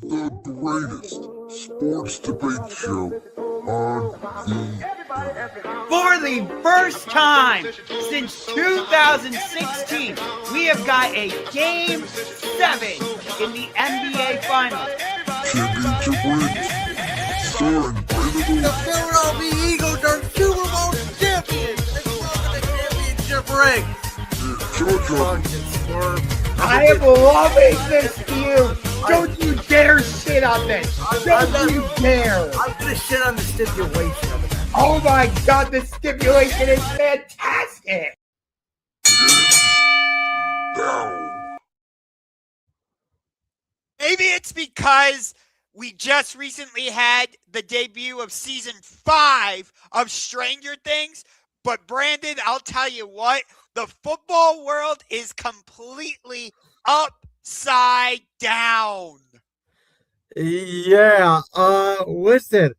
the greatest sports debate show on the For the first time since 2016, we have got a Game 7 in the NBA Finals. championship rings, starring The Philadelphia Eagles are Super Bowl champions. Let's welcome the championship ring. I am loving this feud. Don't you dare shit on this. Don't you dare. I'm going to shit on the stipulation of it. Oh my god, the stipulation is fantastic. now. Maybe it's because we just recently had the debut of season 5 of Stranger Things. But Brandon, I'll tell you what, the football world is completely upside down. Yeah, listen,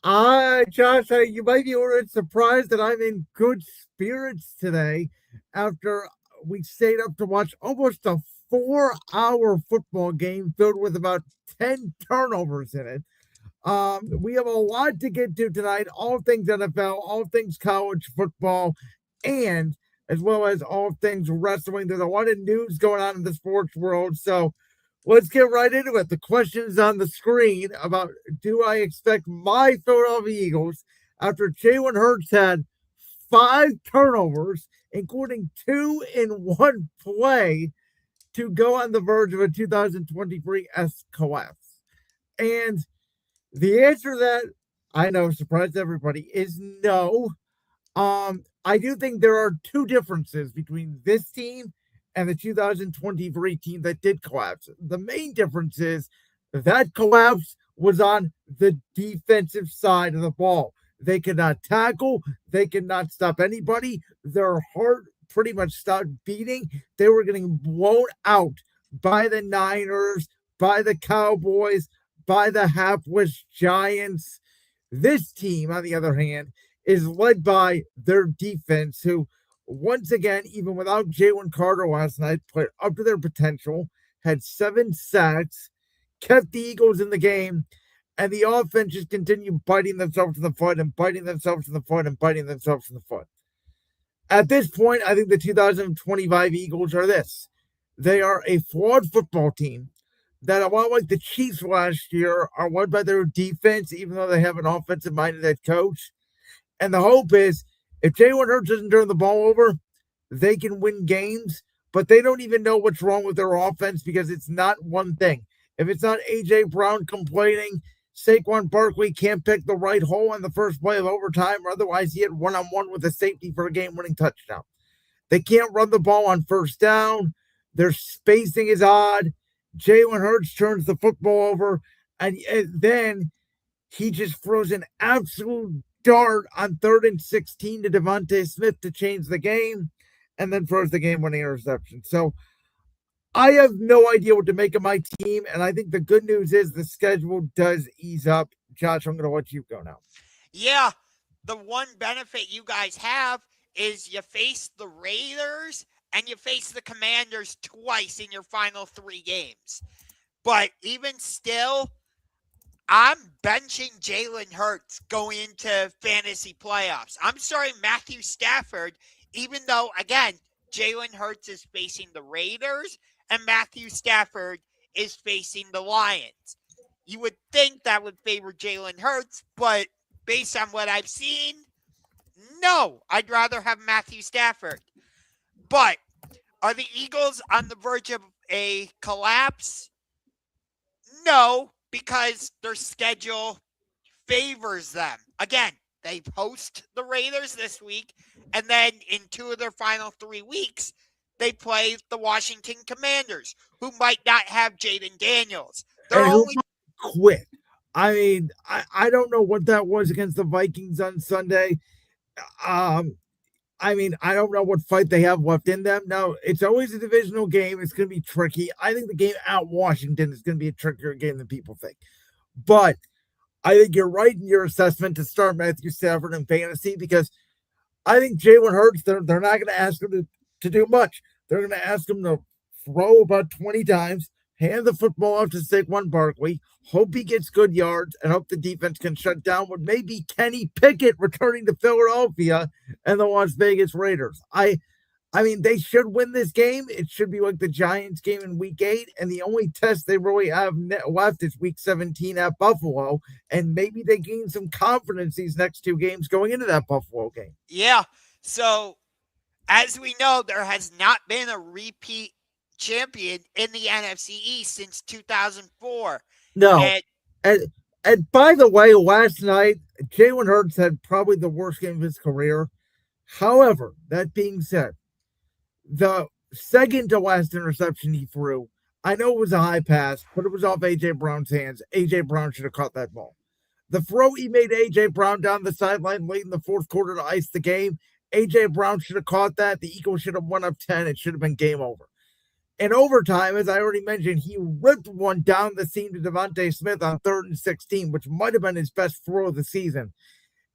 Josh, you might be a little surprised that I'm in good spirits today after we stayed up to watch almost a 4-hour football game filled with about 10 turnovers in it. We have a lot to get to tonight, all things NFL, all things college football, and as well as all things wrestling. There's a lot of news going on in the sports world, so let's get right into it. The question's on the screen about, do I expect my Philadelphia Eagles, after Jalen Hurts had 5 turnovers, including 2 in one play, to go on the verge of a 2023-esque collapse? And the answer to that, I know, surprised everybody, is no. I do think there are two differences between this team and the 2023 team that did collapse. The main difference is that collapse was on the defensive side of the ball. They could not tackle. They could not stop anybody. Their heart pretty much stopped beating. They were getting blown out by the Niners, by the Cowboys, by the hapless Giants. This team, on the other hand, is led by their defense, who, once again, even without Jalen Carter last night, played up to their potential, had 7 sacks, kept the Eagles in the game, and the offense just continued biting themselves in the foot and biting themselves in the foot and biting themselves in the foot. At this point, I think the 2025 Eagles are this. They are a flawed football team that, a lot like the Chiefs last year, are led by their defense, even though they have an offensive-minded head coach. And the hope is, if Jalen Hurts doesn't turn the ball over, they can win games, but they don't even know what's wrong with their offense because it's not one thing. If it's not A.J. Brown complaining, Saquon Barkley can't pick the right hole on the first play of overtime, or otherwise he had one-on-one with a safety for a game-winning touchdown. They can't run the ball on first down. Their spacing is odd. Jalen Hurts turns the football over, and then he just throws an absolute dart on 3rd and 16 to Devontae Smith to change the game, and then throws the game-winning interception. So I have no idea what to make of my team, and I think the good news is the schedule does ease up. Josh, I'm going to let you go now. Yeah, the one benefit you guys have is you face the Raiders and you face the Commanders twice in your final 3 games. But even still, I'm benching Jalen Hurts going into fantasy playoffs. I'm sorry, Matthew Stafford, even though, again, Jalen Hurts is facing the Raiders and Matthew Stafford is facing the Lions. You would think that would favor Jalen Hurts, but based on what I've seen, no, I'd rather have Matthew Stafford. But are the Eagles on the verge of a collapse? No, because their schedule favors them. Again, they host the Raiders this week, and then in 2 of their final 3 weeks, they play the Washington Commanders, who might not have Jaden Daniels. They're And only quit. I mean, I don't know what that was against the Vikings on Sunday. I mean, I don't know what fight they have left in them. Now, it's always a divisional game. It's going to be tricky. I think the game at Washington is going to be a trickier game than people think. But I think you're right in your assessment to start Matthew Stafford in fantasy, because I think Jalen Hurts, they're not going to ask him to do much. They're going to ask him to throw about 20 times, hand the football off to Saquon Barkley, hope he gets good yards, and hope the defense can shut down what may be Kenny Pickett returning to Philadelphia and the Las Vegas Raiders. I mean, they should win this game. It should be like the Giants game in week 8. And the only test they really have left is week 17 at Buffalo. And maybe they gain some confidence these next 2 games going into that Buffalo game. Yeah. So, as we know, there has not been a repeat champion in the NFC East since 2004. No. And by the way, last night, Jalen Hurts had probably the worst game of his career. However, that being said, the second to last interception he threw, I know it was a high pass, but it was off A.J. Brown's hands. A.J. Brown should have caught that ball. The throw he made A.J. Brown down the sideline late in the fourth quarter to ice the game, A.J. Brown should have caught that. The Eagles should have won up 10. It should have been game over. In overtime, as I already mentioned, he ripped one down the seam to Devontae Smith on 3rd and 16, which might have been his best throw of the season.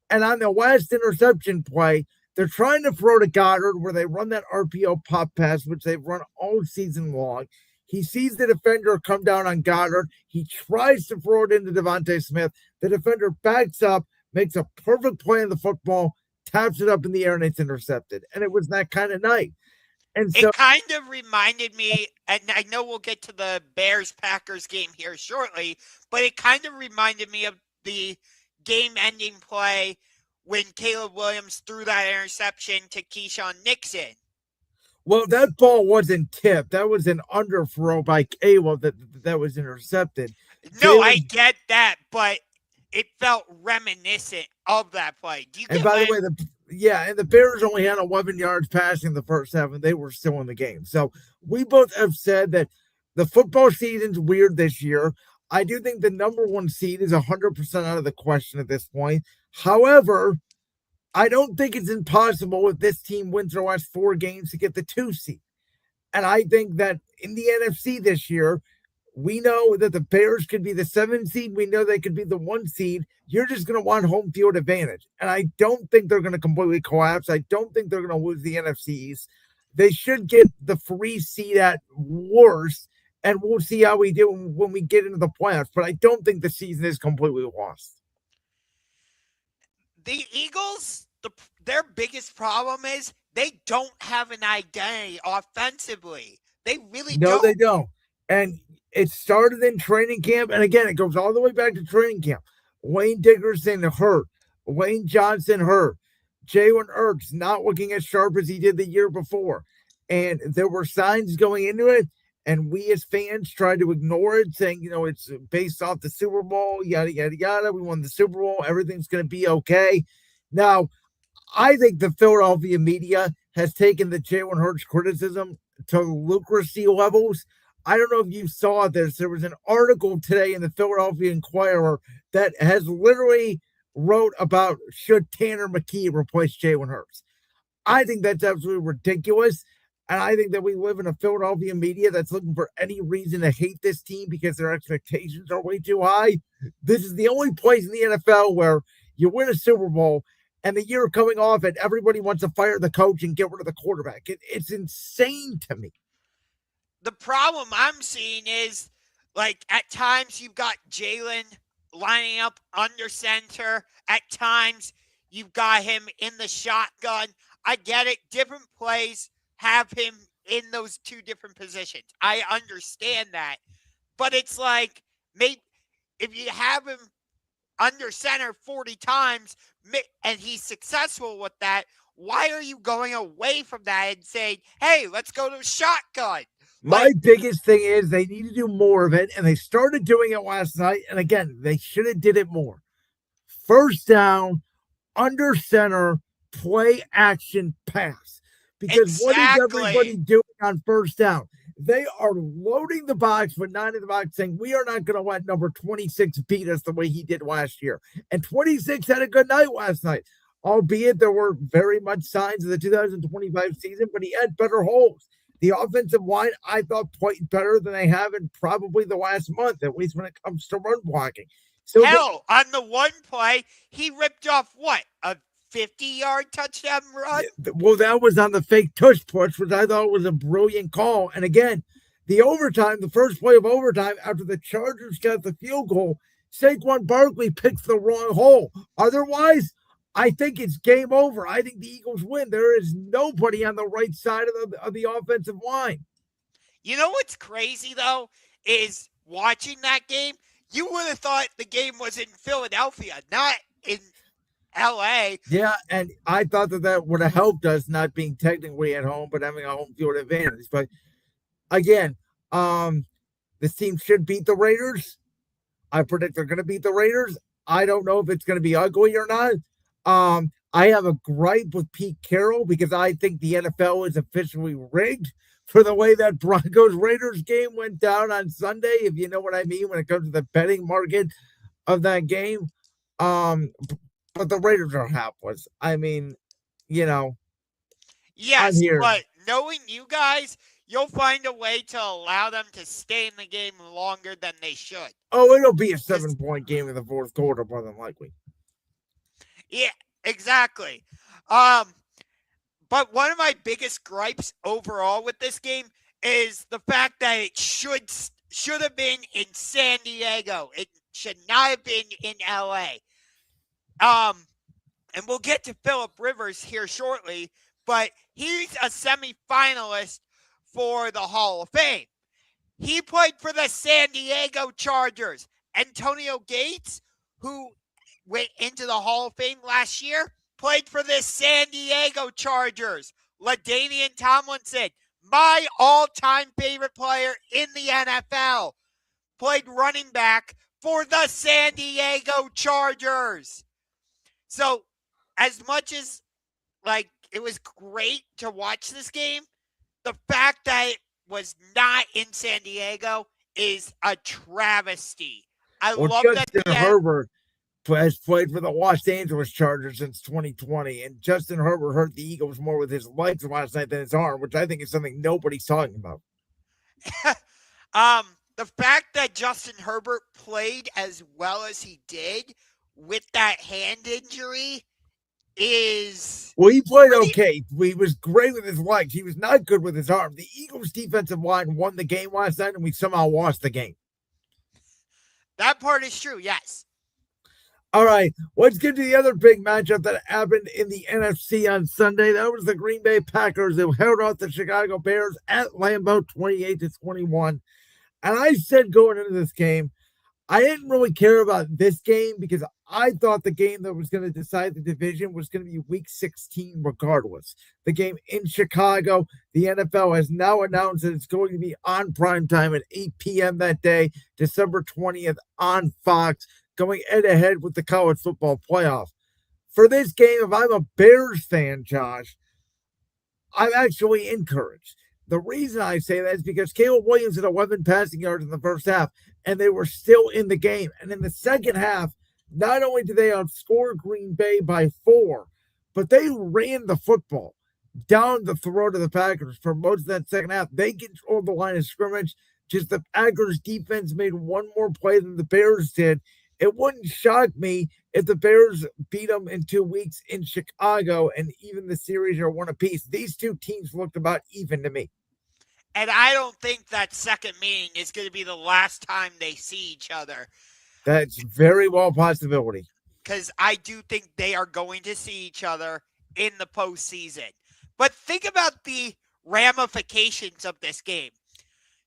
And on the last interception play, they're trying to throw to Goddard where they run that RPO pop pass, which they've run all season long. He sees the defender come down on Goddard. He tries to throw it into Devontae Smith. The defender backs up, makes a perfect play on the football, taps it up in the air, and it's intercepted. And it was that kind of night. And so it kind of reminded me, and I know we'll get to the Bears-Packers game here shortly, but it kind of reminded me of the game-ending play when Caleb Williams threw that interception to Keyshawn Nixon. Well, that ball wasn't tipped. That was an underthrow by Caleb that was intercepted. No, I get that, but it felt reminiscent of that play. Do you get and by the way, the Bears only had 11 yards passing the first half, and they were still in the game. So we both have said that the football season's weird this year. I do think the number 1 seed is 100% out of the question at this point. However, I don't think it's impossible if this team wins their last 4 games to get the 2 seed. And I think that in the NFC this year, we know that the Bears could be the 7 seed. We know they could be the 1 seed. You're just going to want home field advantage. And I don't think they're going to completely collapse. I don't think they're going to lose the NFC East. They should get the 3 seed at worst. And we'll see how we do when we get into the playoffs. But I don't think the season is completely lost. The Eagles, their biggest problem is they don't have an identity offensively. They really don't. No, they don't. And it started in training camp. And again, it goes all the way back to training camp. Wayne Dickerson hurt. Wayne Johnson hurt. Jalen Hurts not looking as sharp as he did the year before. And there were signs going into it. And we as fans tried to ignore it, saying, it's based off the Super Bowl, yada, yada, yada. We won the Super Bowl. Everything's going to be okay. Now, I think the Philadelphia media has taken the Jalen Hurts criticism to lucracy levels. I don't know if you saw this. There was an article today in the Philadelphia Inquirer that has literally wrote about should Tanner McKee replace Jalen Hurts. I think that's absolutely ridiculous. And I think that we live in a Philadelphia media that's looking for any reason to hate this team because their expectations are way too high. This is the only place in the NFL where you win a Super Bowl and the year coming off it, everybody wants to fire the coach and get rid of the quarterback. It's insane to me. The problem I'm seeing is, at times you've got Jalen lining up under center. At times you've got him in the shotgun. I get it. Different plays have him in those 2 different positions. I understand that. But it's maybe if you have him under center 40 times and he's successful with that, why are you going away from that and saying, hey, let's go to shotgun? My biggest thing is they need to do more of it, and they started doing it last night. And again, they should have did it more. First down, under center, play action pass. Because What is everybody doing on first down? They are loading the box with 9 in the box, saying we are not going to let number 26 beat us the way he did last year. And 26 had a good night last night, albeit there were very much signs of the 2025 season, but he had better holes. The offensive line, I thought, played better than they have in probably the last month, at least when it comes to run blocking. So on the one play, he ripped off a 50-yard touchdown run? Well, that was on the fake tush push, which I thought was a brilliant call. And again, The overtime, the first play of overtime, after the Chargers got the field goal, Saquon Barkley picks the wrong hole. Otherwise, I think it's game over. I think the Eagles win. There is nobody on the right side of the offensive line. You know what's crazy, though, is watching that game, you would have thought the game was in Philadelphia, not in L.A. Yeah, and I thought that would have helped us not being technically at home, but having a home field advantage. But again, this team should beat the Raiders. I predict they're going to beat the Raiders. I don't know if it's going to be ugly or not. I have a gripe with Pete Carroll because I think the NFL is officially rigged for the way that Broncos Raiders game went down on Sunday, if you know what I mean, when it comes to the betting market of that game. But the Raiders are hapless. I mean, I'm Yes, here. but knowing you guys, you'll find a way to allow them to stay in the game longer than they should. Oh, it'll be a 7-point game in the fourth quarter, more than likely. Yeah, exactly. But one of my biggest gripes overall with this game is the fact that it should have been in San Diego. It should not have been in LA. And we'll get to Phillip Rivers here shortly, but he's a semifinalist for the Hall of Fame. He played for the San Diego Chargers. Antonio Gates, who went into the Hall of Fame last year, played for the San Diego Chargers. LaDainian Tomlinson, my all-time favorite player in the NFL, played running back for the San Diego Chargers. So, as much as, it was great to watch this game, the fact that it was not in San Diego is a travesty. I love that Justin Herbert has played for the Los Angeles Chargers since 2020, and Justin Herbert hurt the Eagles more with his legs last night than his arm, which I think is something nobody's talking about. The fact that Justin Herbert played as well as he did with that hand injury is... Well, he played okay. He was great with his legs. He was not good with his arm. The Eagles' defensive line won the game last night, and we somehow lost the game. That part is true, yes. All right, let's get to the other big matchup that happened in the NFC on Sunday. That was the Green Bay Packers who held off the Chicago Bears at Lambeau 28-21. And I said going into this game, I didn't really care about this game because I thought the game that was going to decide the division was going to be Week 16 regardless. The game in Chicago, the NFL has now announced that it's going to be on primetime at 8 p.m. that day, December 20th on Fox, going head-to-head with the college football playoff. For this game, if I'm a Bears fan, Josh, I'm actually encouraged. The reason I say that is because Caleb Williams had 11 passing yards in the first half, and they were still in the game. And in the second half, not only did they outscore Green Bay by 4, but they ran the football down the throat of the Packers for most of that second half. They controlled the line of scrimmage. Just the Packers defense made one more play than the Bears did. It wouldn't shock me if the Bears beat them in 2 weeks in Chicago and even the series are one apiece. These two teams looked about even to me. And I don't think that second meeting is going to be the last time they see each other. That's very well a possibility. Because I do think they are going to see each other in the postseason. But think about the ramifications of this game.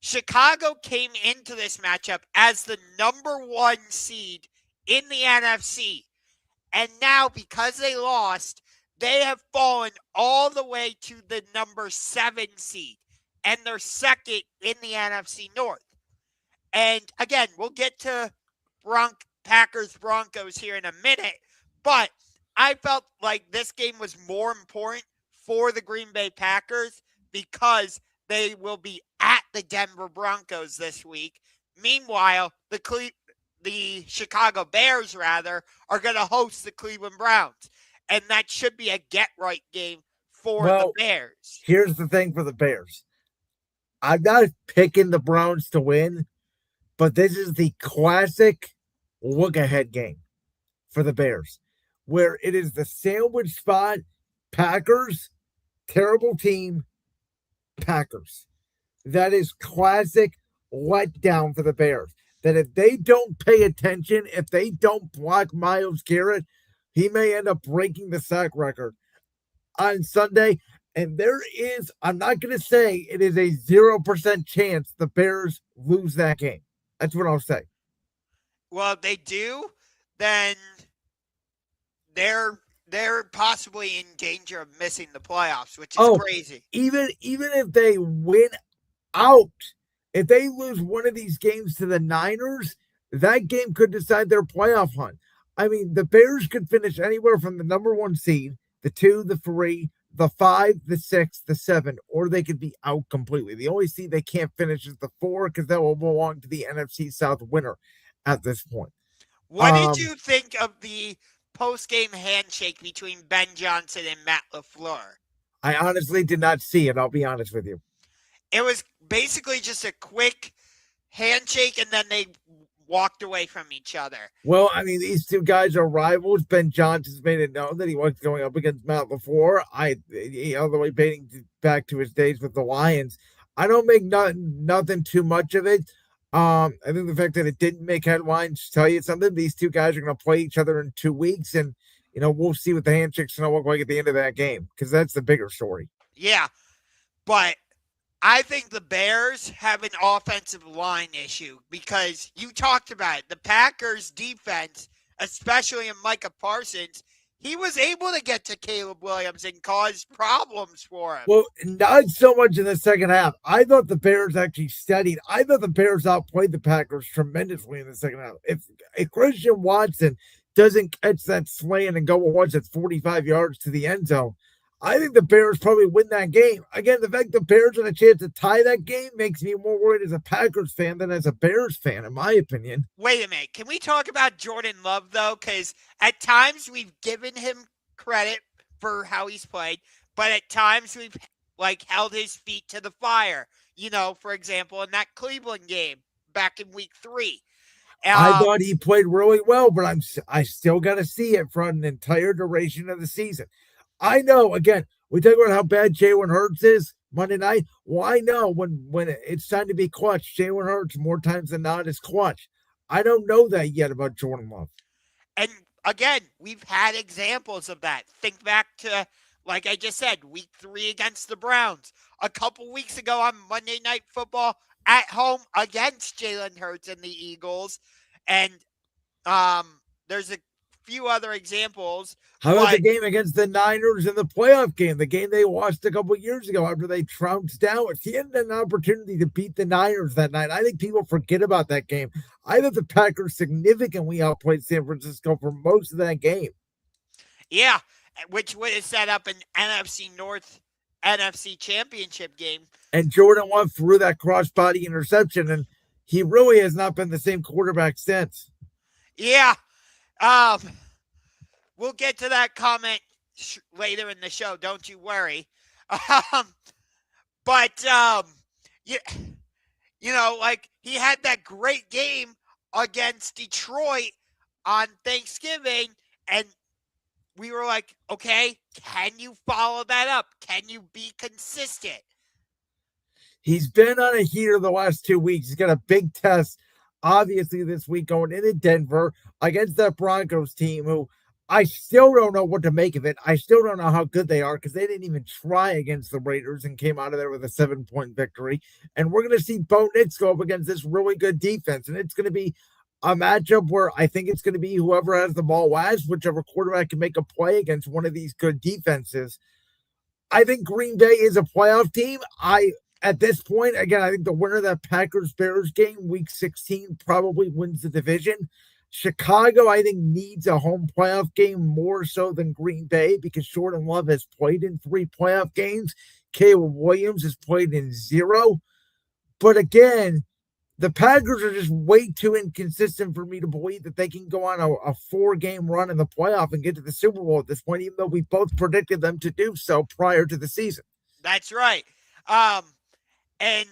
Chicago came into this matchup as the number 1 seed in the NFC. And now, because they lost, they have fallen all the way to the number 7 seed. And they're second in the NFC North. And again, we'll get to Packers-Broncos here in a minute. But I felt like this game was more important for the Green Bay Packers because they will be at the Denver Broncos this week. Meanwhile, the Chicago Bears, are going to host the Cleveland Browns. And that should be a get-right game for the Bears. Here's the thing for the Bears. I'm not picking the Browns to win, but this is the classic look-ahead game for the Bears, where it is the sandwich spot, Packers, terrible team, Packers. that is classic letdown for the Bears. That if they don't pay attention, if they don't block Myles Garrett, he may end up breaking the sack record on Sunday. And there is, I'm not going to say it is a 0% chance the Bears lose that game. That's what I'll say. Well, if they do, then they're possibly in danger of missing the playoffs, which is crazy. Even if they win out, if they lose one of these games to the Niners, that game could decide their playoff hunt. I mean, the Bears could finish anywhere from the number 1 seed, the 2, the 3, the 5, the 6, the 7, or they could be out completely. The only seed they can't finish is the 4 because that will belong to the NFC South winner at this point. What did you think of the post-game handshake between Ben Johnson and Matt LaFleur? I honestly did not see it. I'll be honest with you. It was basically just a quick handshake, and then they walked away from each other. Well, I mean, these two guys are rivals. Ben Johnson's made it known that he was going up against Matt LaFleur. All the way dating back to his days with the Lions. I don't make nothing too much of it. I think the fact that it didn't make headlines tell you something. These two guys are going to play each other in 2 weeks, and we'll see what the handshake's going to look like at the end of that game because that's the bigger story. Yeah, but I think the Bears have an offensive line issue because you talked about it. The Packers' defense, especially in Micah Parsons, he was able to get to Caleb Williams and cause problems for him. Well, not so much in the second half. I thought the Bears actually steadied. I thought the Bears outplayed the Packers tremendously in the second half. If Christian Watson doesn't catch that slant and go once at 45 yards to the end zone, I think the Bears probably win that game. Again, the fact the Bears had a chance to tie that game makes me more worried as a Packers fan than as a Bears fan, in my opinion. Wait a minute. Can we talk about Jordan Love, though? Because at times we've given him credit for how he's played, but at times we've held his feet to the fire. For example, in that Cleveland game back in week 3. I thought he played really well, but I still got to see it for an entire duration of the season. I know, again, we talk about how bad Jalen Hurts is Monday night. Well, I know when it's time to be clutch, Jalen Hurts more times than not is clutch. I don't know that yet about Jordan Love. And again, we've had examples of that. Think back to, like I just said, week 3 against the Browns. A couple weeks ago on Monday Night Football at home against Jalen Hurts and the Eagles. And there's a few other examples. How about the game against the Niners in the playoff game, the game they lost a couple years ago after they trounced down? He had an opportunity to beat the Niners that night. I think people forget about that game. I thought the Packers significantly outplayed San Francisco for most of that game. Yeah, which would have set up an NFC North NFC Championship game. And Jordan Love threw that crossbody interception, and he really has not been the same quarterback since. Yeah. We'll get to that comment later in the show. Don't you worry. But he had that great game against Detroit on Thanksgiving, and we were like, okay, can you follow that up? Can you be consistent? He's been on a heater the last 2 weeks. He's got a big test, obviously, this week going into Denver against that Broncos team who I still don't know what to make of it. I still don't know how good they are because they didn't even try against the Raiders and came out of there with a 7-point victory. And we're going to see Bo Nix go up against this really good defense. And it's going to be a matchup where I think it's going to be whoever has the ball last, whichever quarterback can make a play against one of these good defenses. I think Green Bay is a playoff team. At this point, again, I think the winner of that Packers-Bears game, week 16, probably wins the division. Chicago, I think, needs a home playoff game more so than Green Bay because Jordan Love has played in 3 playoff games. Caleb Williams has played in 0. But again, the Packers are just way too inconsistent for me to believe that they can go on a 4-game run in the playoff and get to the Super Bowl at this point, even though we both predicted them to do so prior to the season. That's right. And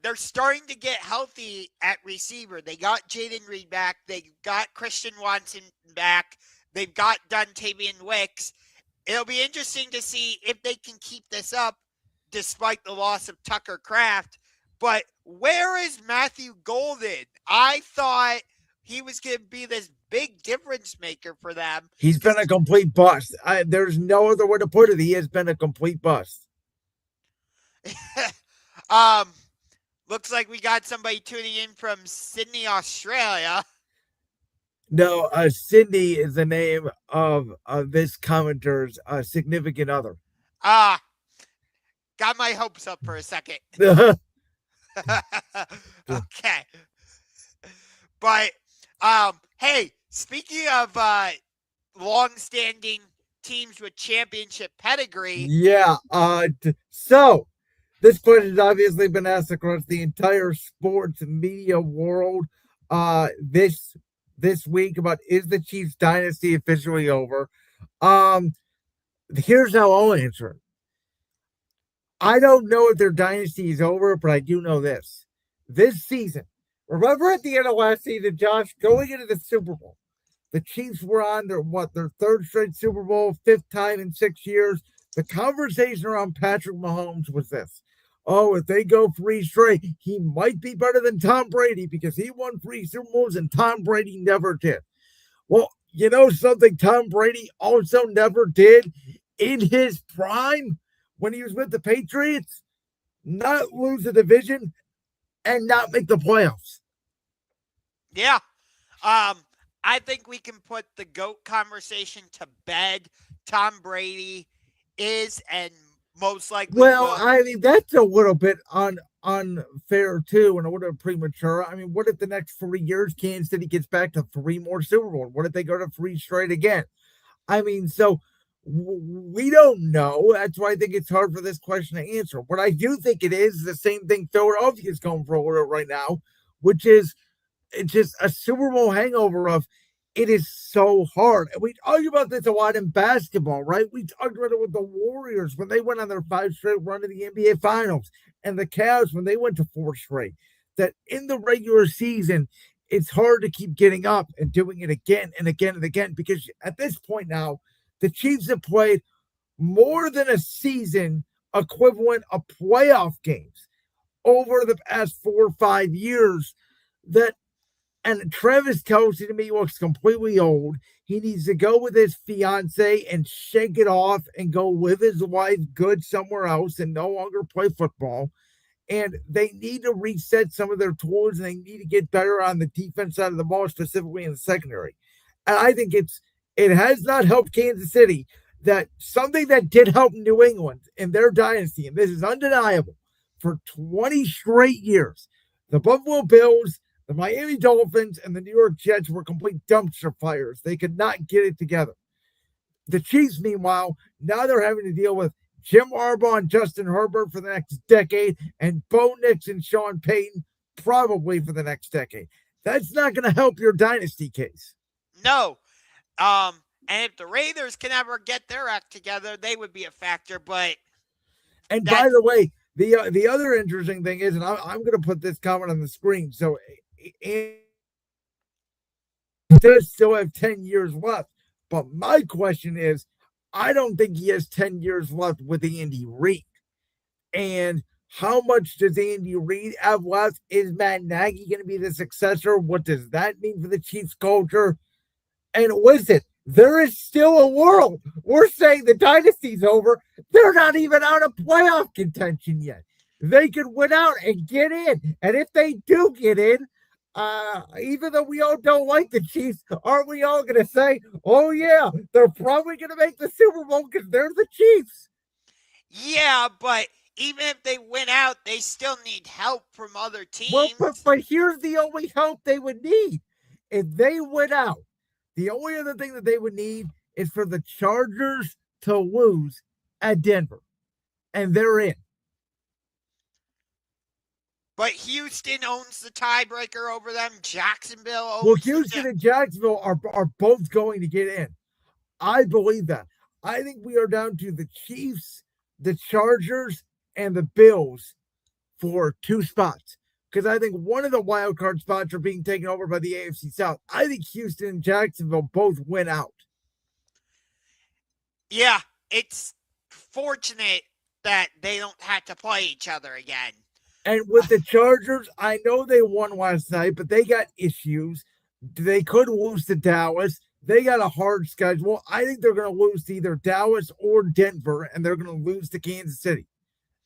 they're starting to get healthy at receiver. They got Jaden Reed back. They got Christian Watson back. They've got Dontavian Wicks. It'll be interesting to see if they can keep this up despite the loss of Tucker Kraft. But where is Matthew Golden? I thought he was going to be this big difference maker for them. He's been a complete bust. There's no other way to put it. He has been a complete bust. Looks like we got somebody tuning in from Sydney, Australia. No, Sydney is the name of this commenter's significant other. Got my hopes up for a second. Okay. But, hey, speaking of long-standing teams with championship pedigree. Yeah, so this question has obviously been asked across the entire sports media world this week about, is the Chiefs dynasty officially over? Here's how I'll answer it. I don't know if their dynasty is over, but I do know this. This season, remember at the end of last season, Josh, going into the Super Bowl, the Chiefs were on their third straight Super Bowl, fifth time in 6 years. The conversation around Patrick Mahomes was this. Oh, if they go 3 straight, he might be better than Tom Brady because he won 3 Super Bowls and Tom Brady never did. Well, you know something Tom Brady also never did in his prime when he was with the Patriots? Not lose the division and not make the playoffs. Yeah. I think we can put the GOAT conversation to bed. Tom Brady is and most likely will. I mean, that's a little bit unfair too and a little premature. I mean, what if the next 3 years Kansas City gets back to 3 more Super Bowls? What if they go to 3 straight again? I mean, so we don't know. That's why I think it's hard for this question to answer. What I do think it is the same thing Philadelphia is going for right now, which is it's just a Super Bowl hangover of it is so hard. And we argue about this a lot in basketball, right? We talked about it with the Warriors when they went on their 5 straight run in the NBA Finals, and the Cavs when they went to 4 straight. That in the regular season, it's hard to keep getting up and doing it again and again and again, because at this point now, the Chiefs have played more than a season equivalent of playoff games over the past 4 or 5 years. And Travis Kelce to me looks completely old. He needs to go with his fiance and shake it off and go live his life good somewhere else and no longer play football. And they need to reset some of their tools, and they need to get better on the defense side of the ball, specifically in the secondary. And I think it has not helped Kansas City. That something that did help New England in their dynasty, and this is undeniable, for 20 straight years, the Buffalo Bills, the Miami Dolphins, and the New York Jets were complete dumpster fires. They could not get it together. The Chiefs, meanwhile, now they're having to deal with Jim Harbaugh and Justin Herbert for the next decade, and Bo Nix and Sean Payton probably for the next decade. That's not going to help your dynasty case. No. And if the Raiders can ever get their act together, they would be a factor. By the way, the other interesting thing is, and I'm going to put this comment on the screen. So it does still have 10 years left. But my question is, I don't think he has 10 years left with Andy Reid. And how much does Andy Reid have left? Is Matt Nagy going to be the successor? What does that mean for the Chiefs culture? And listen, there is still a world. We're saying the dynasty's over. They're not even out of playoff contention yet. They could win out and get in. And if they do get in, even though we all don't like the Chiefs, aren't we all going to say, oh, yeah, they're probably going to make the Super Bowl because they're the Chiefs? Yeah, but even if they win out, they still need help from other teams. Well, but here's the only help they would need. If they win out, the only other thing that they would need is for the Chargers to lose at Denver. And they're in. But Houston owns the tiebreaker over them. Jacksonville owns Well, Houston and Jacksonville are both going to get in. I believe that. I think we are down to the Chiefs, the Chargers, and the Bills for 2 spots. Because I think one of the wild card spots are being taken over by the AFC South. I think Houston and Jacksonville both win out. Yeah, it's fortunate that they don't have to play each other again. And with the Chargers, I know they won last night, but they got issues. They could lose to Dallas. They got a hard schedule. I think they're going to lose to either Dallas or Denver, and they're going to lose to Kansas City.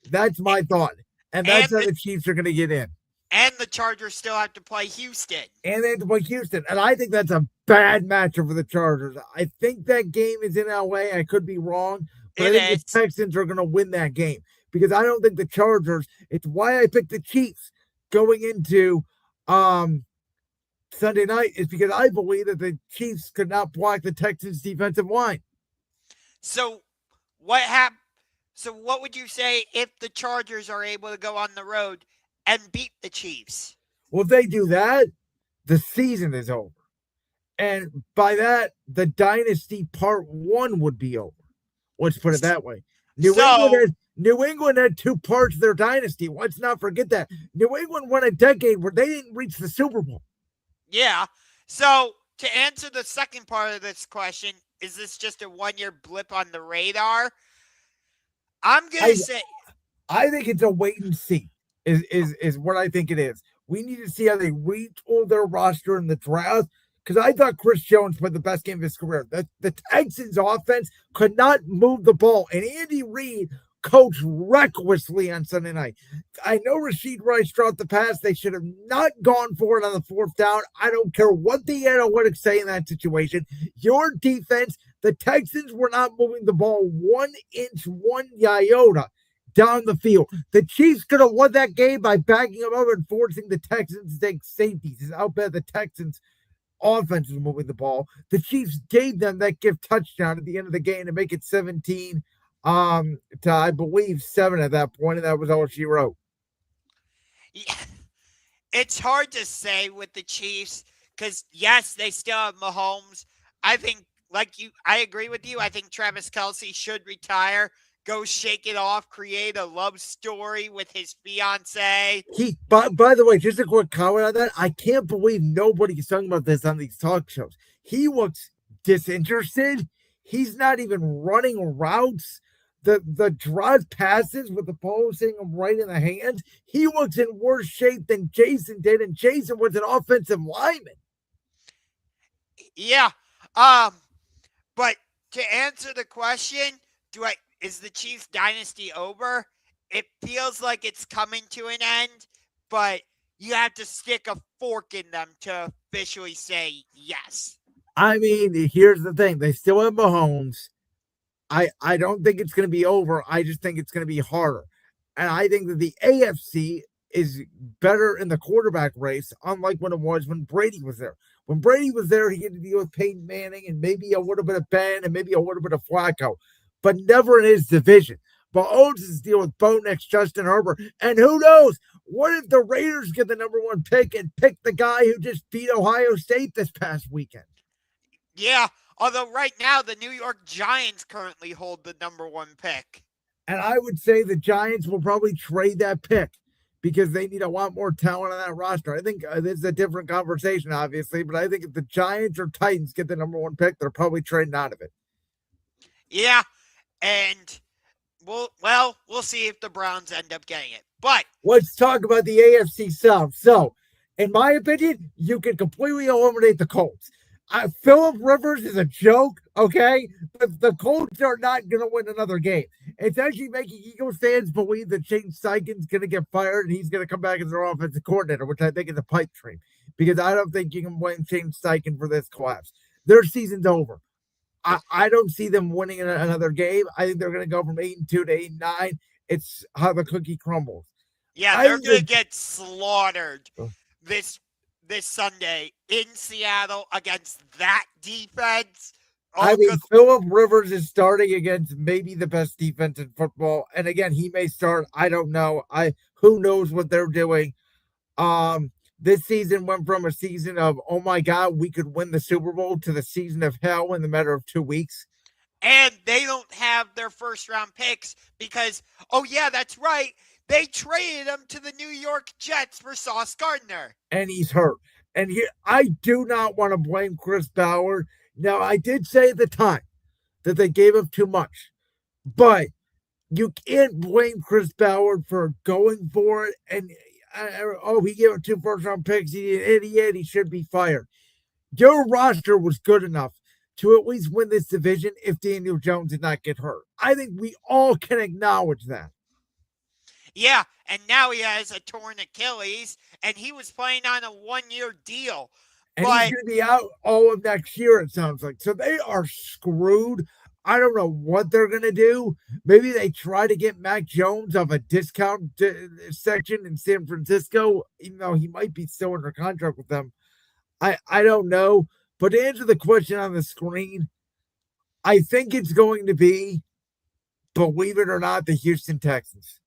That's my thought. And that's how the Chiefs are going to get in. And the Chargers still have to play Houston. And they have to play Houston. And I think that's a bad matchup for the Chargers. I think that game is in LA. I could be wrong. But I think the Texans are going to win that game. Because I don't think the Chargers, it's why I picked the Chiefs going into Sunday night, is because I believe that the Chiefs could not block the Texans' defensive line. So what happened? So what would you say if the Chargers are able to go on the road and beat the Chiefs? Well, if they do that, the season is over. And by that, the dynasty part 1 would be over. Let's put it that way. New England had 2 parts of their dynasty. Let's not forget that. New England won a decade where they didn't reach the Super Bowl. Yeah. So to answer the second part of this question, is this just a 1-year blip on the radar? I'm going to say... I think it's a wait and see is what I think it is. We need to see how they retool their roster in the draft, because I thought Chris Jones played the best game of his career. The Texans offense could not move the ball, and Andy Reid coached recklessly on Sunday night. I know Rashid Rice dropped the pass. They should have not gone for it on the 4th down. I don't care what the analytics say in that situation. Your defense, the Texans were not moving the ball 1 inch, 1 iota down the field. The Chiefs could have won that game by backing them up and forcing the Texans to take safeties. It's how bad the Texans offense was moving the ball. The Chiefs gave them that gift touchdown at the end of the game to make it 17 to, I believe, 7 at that point, and that was all she wrote. Yeah. It's hard to say with the Chiefs because, yes, they still have Mahomes. I think, I agree with you. I think Travis Kelce should retire, go shake it off, create a love story with his fiance. By the way, just a quick comment on that. I can't believe nobody's talking about this on these talk shows. He looks disinterested. He's not even running routes. The drive passes with the ball hitting him right in the hands. He looks in worse shape than Jason did, and Jason was an offensive lineman. Yeah. But to answer the question, is the Chiefs dynasty over? It feels like it's coming to an end, but you have to stick a fork in them to officially say yes. I mean, here's the thing. They still have Mahomes. I don't think it's going to be over. I just think it's going to be harder. And I think that the AFC is better in the quarterback race, unlike when it was when Brady was there. When Brady was there, he had to deal with Peyton Manning and maybe a little bit of Ben and maybe a little bit of Flacco, but never in his division. Mahomes is dealing with Bo Nix, Justin Herbert, and who knows? What if the Raiders get the number 1 pick and pick the guy who just beat Ohio State this past weekend? Yeah, although right now the New York Giants currently hold the number 1 pick. And I would say the Giants will probably trade that pick because they need a lot more talent on that roster. I think this is a different conversation, obviously, but I think if the Giants or Titans get the number 1 pick, they're probably trading out of it. Yeah, and we'll see if the Browns end up getting it. But let's talk about the AFC South. So, in my opinion, you can completely eliminate the Colts. Phillip Rivers is a joke, okay? But the Colts are not going to win another game. It's actually making Eagles fans believe that Shane Steichen's going to get fired and he's going to come back as their offensive coordinator, which I think is a pipe dream because I don't think you can blame Shane Steichen for this collapse. Their season's over. I don't see them winning another game. I think they're going to go from 8-2 to 8-9. It's how the cookie crumbles. Yeah, they're going to get slaughtered this Sunday in Seattle against that defense. I mean, Phillip Rivers is starting against maybe the best defense in football. And again, he may start. I don't know. Who knows what they're doing. This season went from a season of, oh my God, we could win the Super Bowl to the season of hell in the matter of 2 weeks. And they don't have their first round picks because, oh yeah, that's right. They traded him to the New York Jets for Sauce Gardner. And he's hurt. And I do not want to blame Chris Ballard. Now, I did say at the time that they gave him too much. But you can't blame Chris Ballard for going for it. And he gave him 2 first-round picks. He's an idiot. He should be fired. Your roster was good enough to at least win this division if Daniel Jones did not get hurt. I think we all can acknowledge that. Yeah, and now he has a torn Achilles, and he was playing on a 1-year deal. And he's going to be out all of next year, it sounds like. So they are screwed. I don't know what they're going to do. Maybe they try to get Mac Jones off a discount section in San Francisco, even though he might be still under contract with them. I don't know. But to answer the question on the screen, I think it's going to be, believe it or not, the Houston Texans.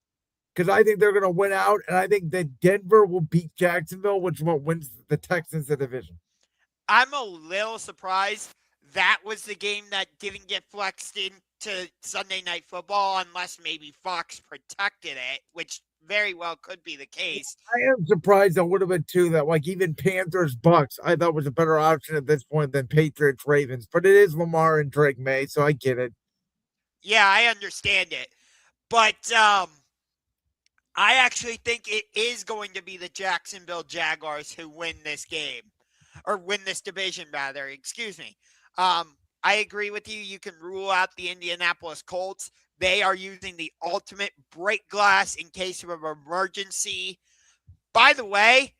Because I think they're going to win out, and I think that Denver will beat Jacksonville, which is what wins the Texans the division. I'm a little surprised that was the game that didn't get flexed into Sunday Night Football unless maybe Fox protected it, which very well could be the case. I am surprised a little bit, too, that like even Panthers-Bucks I thought was a better option at this point than Patriots-Ravens. But it is Lamar and Drake May, so I get it. Yeah, I understand it. But I actually think it is going to be the Jacksonville Jaguars who win this game. Or win this division, rather. Excuse me. I agree with you. You can rule out the Indianapolis Colts. They are using the ultimate break glass in case of an emergency. By the way,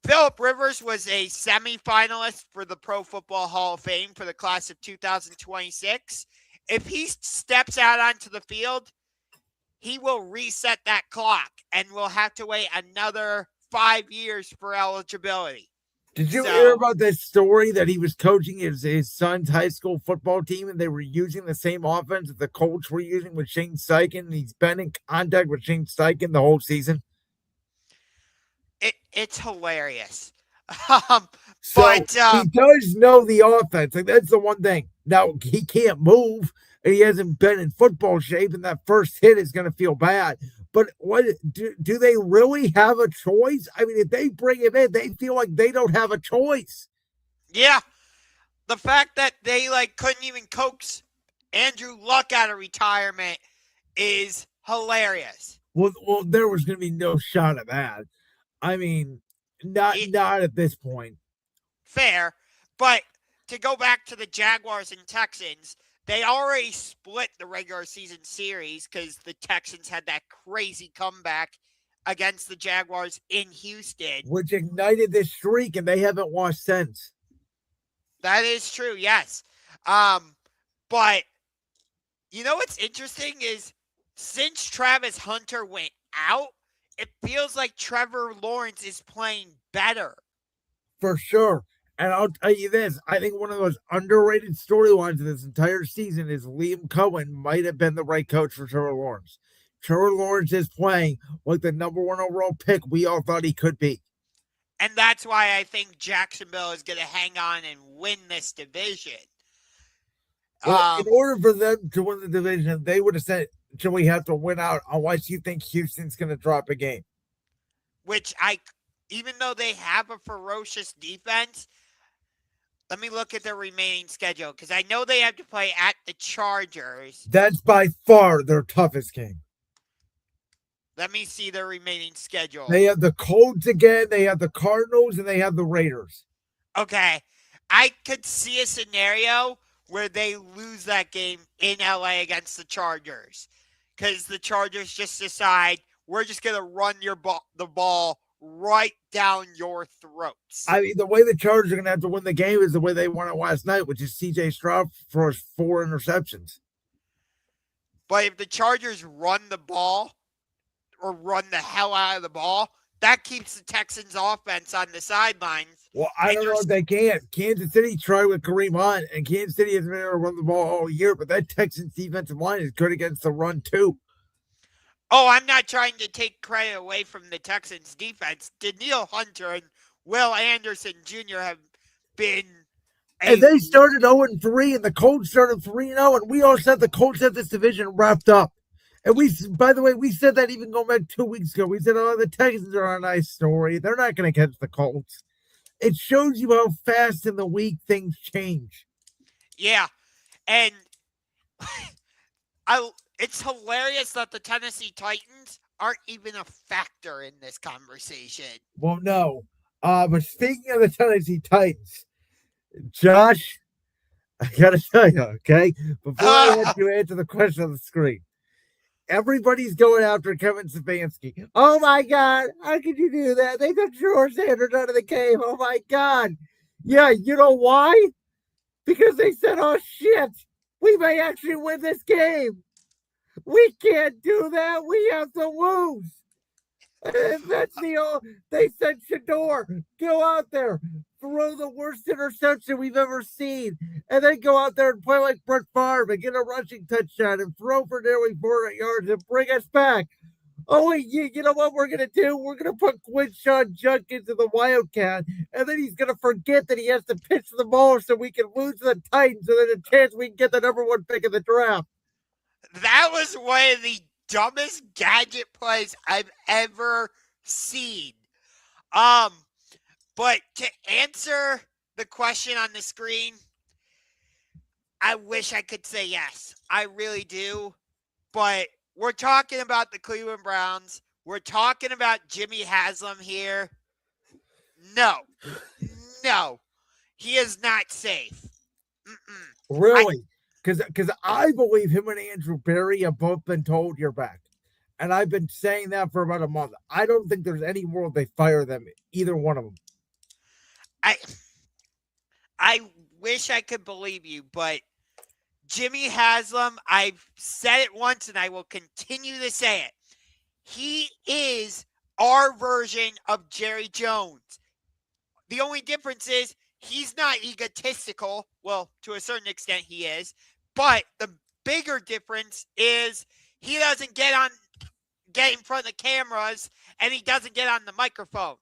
Phillip Rivers was a semifinalist for the Pro Football Hall of Fame for the class of 2026. If he steps out onto the field, he will reset that clock and will have to wait another 5 years for eligibility. Did you hear about this story that he was coaching his son's high school football team and they were using the same offense that the Colts were using with Shane Steichen? And he's been in contact with Shane Steichen the whole season. It's hilarious. But he does know the offense. Like, that's the one thing. Now, he can't move, and he hasn't been in football shape, and that first hit is going to feel bad. But what do they really have a choice? I mean, if they bring him in, they feel like they don't have a choice. Yeah. The fact that they couldn't even coax Andrew Luck out of retirement is hilarious. Well, there was going to be no shot of that. I mean, not at this point. Fair. But to go back to the Jaguars and Texans, they already split the regular season series because the Texans had that crazy comeback against the Jaguars in Houston. Which ignited this streak, and they haven't lost since. That is true, yes. But you know what's interesting is since Travis Hunter went out, it feels like Trevor Lawrence is playing better. For sure. And I'll tell you this, I think one of those underrated storylines of this entire season is Liam Cohen might have been the right coach for Trevor Lawrence. Trevor Lawrence is playing like the number 1 overall pick we all thought he could be. And that's why I think Jacksonville is going to hang on and win this division. Well, in order for them to win the division, they would have said, "Should we have to win out unless you think Houston's going to drop a game?" Which even though they have a ferocious defense, let me look at their remaining schedule because I know they have to play at the Chargers. That's by far their toughest game. Let me see their remaining schedule. They have the Colts again, they have the Cardinals, and they have the Raiders. Okay. I could see a scenario where they lose that game in LA against the Chargers because the Chargers just decide we're just going to run the ball right down your throats. I mean, the way the Chargers are going to have to win the game is the way they won it last night, which is C.J. Stroud for his 4 interceptions. But if the Chargers run the ball or run the hell out of the ball, that keeps the Texans' offense on the sidelines. Well, I don't know if they can. Kansas City tried with Kareem Hunt, and Kansas City hasn't been able to run the ball all year, but that Texans defensive line is good against the run, too. Oh, I'm not trying to take credit away from the Texans' defense. Danielle Hunter and Will Anderson Jr. have been... And they started 0-3, and the Colts started 3-0, and we all said the Colts had this division wrapped up. And by the way, we said that even going back 2 weeks ago. We said, the Texans are a nice story. They're not going to catch the Colts. It shows you how fast in the week things change. Yeah. And It's hilarious that the Tennessee Titans aren't even a factor in this conversation. Well, no. But speaking of the Tennessee Titans, Josh, I gotta tell you, okay, before I let you answer the question on the screen, everybody's going after Kevin Stefanski. Oh my God, how could you do that? They took George Sanders out of the game. Oh my God. Yeah, you know why? Because they said, oh shit, we may actually win this game. We can't do that. We have to lose. That's the old. They said, Shador, go out there, throw the worst interception we've ever seen, and then go out there and play like Brett Favre and get a rushing touchdown and throw for nearly 400 yards and bring us back. Oh, wait, you know what we're going to do? We're going to put Quinshawn Junk into the Wildcat, and then he's going to forget that he has to pitch the ball so we can lose to the Titans, and then a chance we can get the number 1 pick in the draft. That was one of the dumbest gadget plays I've ever seen. But to answer the question on the screen, I wish I could say yes. I really do. But we're talking about the Cleveland Browns. We're talking about Jimmy Haslam here. No. He is not safe. Really? Because I believe him and Andrew Berry have both been told you're back. And I've been saying that for about a month. I don't think there's any world they fire them, either one of them. I wish I could believe you, but Jimmy Haslam, I've said it once and I will continue to say it. He is our version of Jerry Jones. The only difference is he's not egotistical. Well, to a certain extent he is. But the bigger difference is he doesn't get in front of the cameras and he doesn't get on the microphone.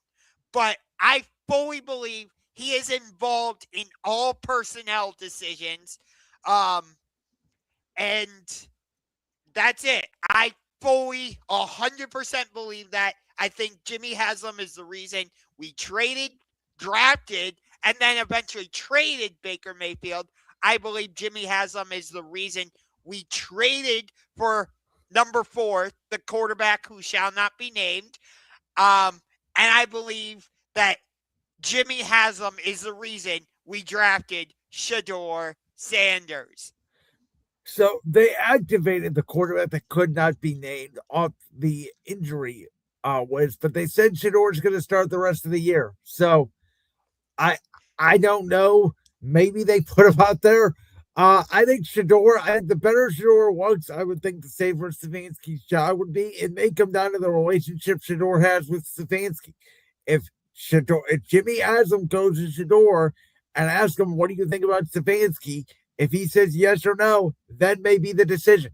But I fully believe he is involved in all personnel decisions. And that's it. I fully 100% believe that. I think Jimmy Haslam is the reason we drafted, and then eventually traded Baker Mayfield. I believe Jimmy Haslam is the reason we traded for number 4, the quarterback who shall not be named. And I believe that Jimmy Haslam is the reason we drafted Shador Sanders. So they activated the quarterback that could not be named off the injury list, but they said Shador's going to start the rest of the year. So I don't know. Maybe they put him out there. I think the better Shador was, I would think the safer Stefanski's job would be. It may come down to the relationship Shador has with Stefanski. If Jimmy Haslam goes to Shador and asks him, what do you think about Stefanski? If he says yes or no, that may be the decision.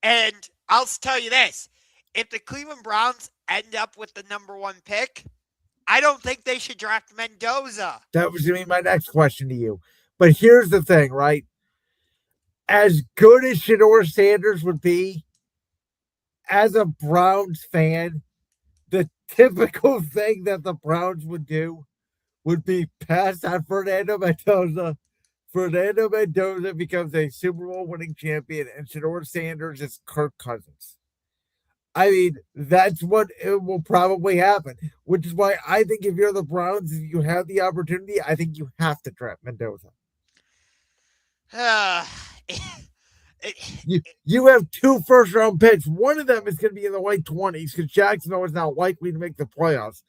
And I'll tell you this. If the Cleveland Browns end up with the number 1 pick, I don't think they should draft Mendoza. That was going to be my next question to you. But here's the thing, right? As good as Shador Sanders would be, as a Browns fan, the typical thing that the Browns would do would be pass on Fernando Mendoza. Fernando Mendoza becomes a Super Bowl winning champion, and Shador Sanders is Kirk Cousins. I mean, that's what it will probably happen, which is why I think if you're the Browns, if you have the opportunity, I think you have to draft Mendoza. You have 2 first-round picks. One of them is going to be in the late 20s because Jacksonville is not likely to make the playoffs.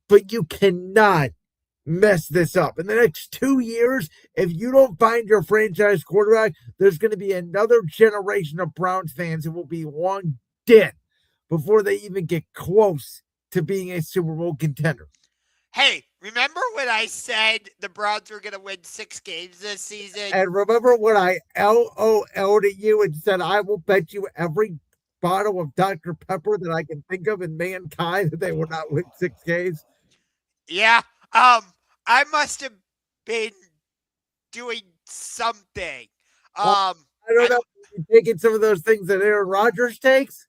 But you cannot mess this up. In the next 2 years, if you don't find your franchise quarterback, there's going to be another generation of Browns fans who will be long dead before they even get close to being a Super Bowl contender. Hey, remember when I said the Browns were going to win 6 games this season? And remember when I LOL'd at you and said, I will bet you every bottle of Dr. Pepper that I can think of in mankind that they will not win 6 games? Yeah. I must have been doing something. I don't know. You taking some of those things that Aaron Rodgers takes?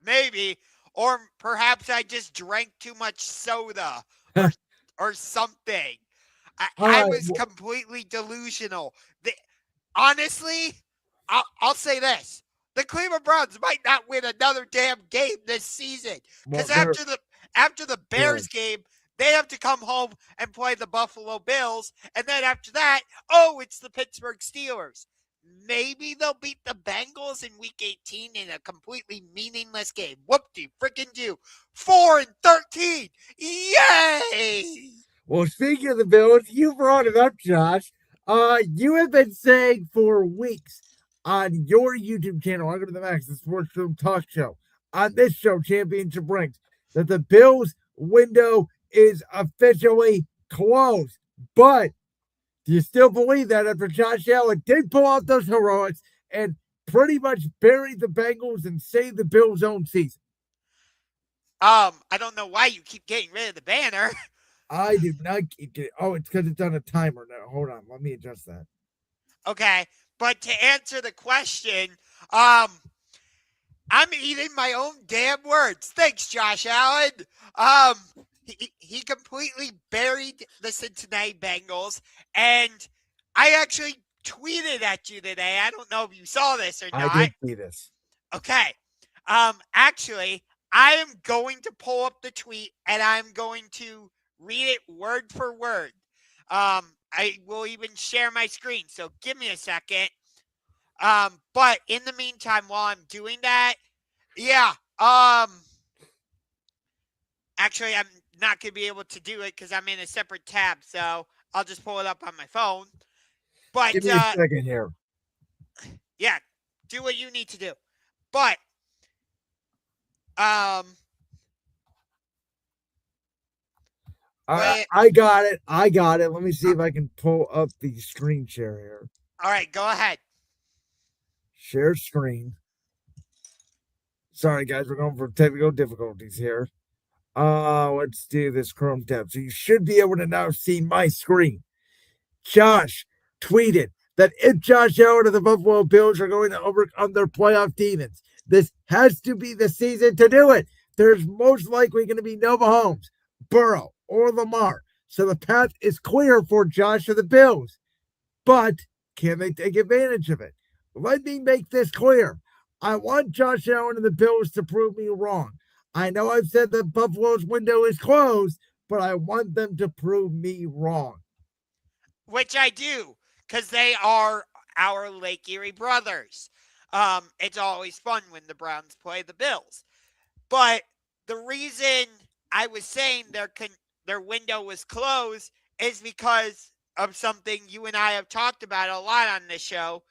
Maybe. Or perhaps I just drank too much soda or something. I was completely delusional. Honestly, I'll say this. the Cleveland Browns might not win another damn game this season. Because Well, after the Bears game, they have to come home and play the Buffalo Bills. And then after that, it's the Pittsburgh Steelers. Maybe they'll beat the Bengals in Week 18 in a completely meaningless game. Whoop-de-frickin-do. 4-13. Yay! Well, speaking of the Bills, you brought it up, Josh. You have been saying for weeks on your YouTube channel, Welcome to the Max, the Sports Room Talk Show, on this show, Championship Rings, that the Bills window is officially closed. But do you still believe that after Josh Allen did pull out those heroics and pretty much buried the Bengals and saved the Bills' own season? I don't know why you keep getting rid of the banner. I did not keep getting. Oh, it's because it's on a timer now. Hold on, let me adjust that. Okay, but to answer the question, I'm eating my own damn words. Thanks, Josh Allen. He completely buried the Cincinnati Bengals, and I actually tweeted at you today. I don't know if you saw this or not. I did see this. Okay. Actually, I am going to pull up the tweet, and I'm going to read it word for word. I will even share my screen, so give me a second. But in the meantime, while I'm doing that, actually, I'm not going to be able to do it because I'm in a separate tab, so I'll just pull it up on my phone. But give me a second here. Yeah, do what you need to do. But I got it. Let me see if I can pull up the screen share here. All right, go ahead. Share screen. Sorry, guys, we're going for technical difficulties here. Let's do this Chrome tab. So you should be able to now see my screen. Josh tweeted that if Josh Allen and the Buffalo Bills are going to overcome their playoff demons, this has to be the season to do it. There's most likely going to be no Mahomes, Burrow, or Lamar. So the path is clear for Josh and the Bills. But can they take advantage of it? Let me make this clear. I want Josh Allen and the Bills to prove me wrong. I know I've said that Buffalo's window is closed, but I want them to prove me wrong. Which I do, because they are our Lake Erie brothers. It's always fun when the Browns play the Bills. But the reason I was saying their window was closed is because of something you and I have talked about a lot on this show,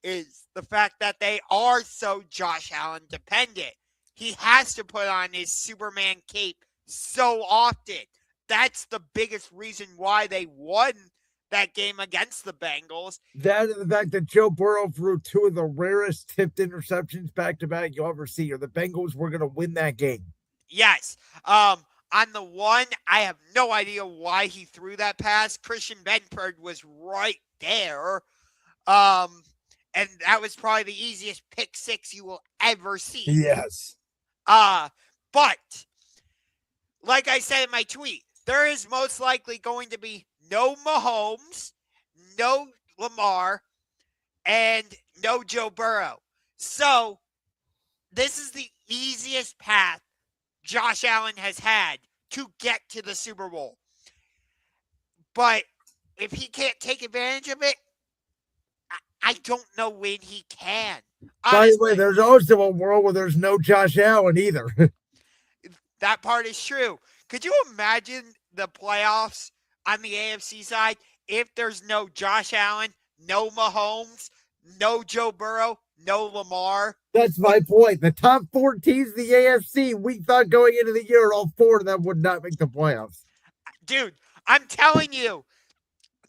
is the fact that they are so Josh Allen dependent. He has to put on his Superman cape so often. That's the biggest reason why they won that game against the Bengals. That and the fact that Joe Burrow threw two of the rarest tipped interceptions back-to-back you'll ever see, or the Bengals were going to win that game. Yes. On the one, I have no idea why he threw that pass. Christian Benford was right there. And that was probably the easiest pick six you will ever see. Yes. But like I said in my tweet, there is most likely going to be no Mahomes, no Lamar, and no Joe Burrow. So this is the easiest path Josh Allen has had to get to the Super Bowl. But if he can't take advantage of it, I don't know when he can. Honestly. By the way, there's also a world where there's no Josh Allen either. That part is true. Could you imagine the playoffs on the AFC side if there's no Josh Allen, no Mahomes, no Joe Burrow, no Lamar? That's my point. The top 4 teams in the AFC, we thought going into the year, all 4 of them would not make the playoffs. Dude, I'm telling you,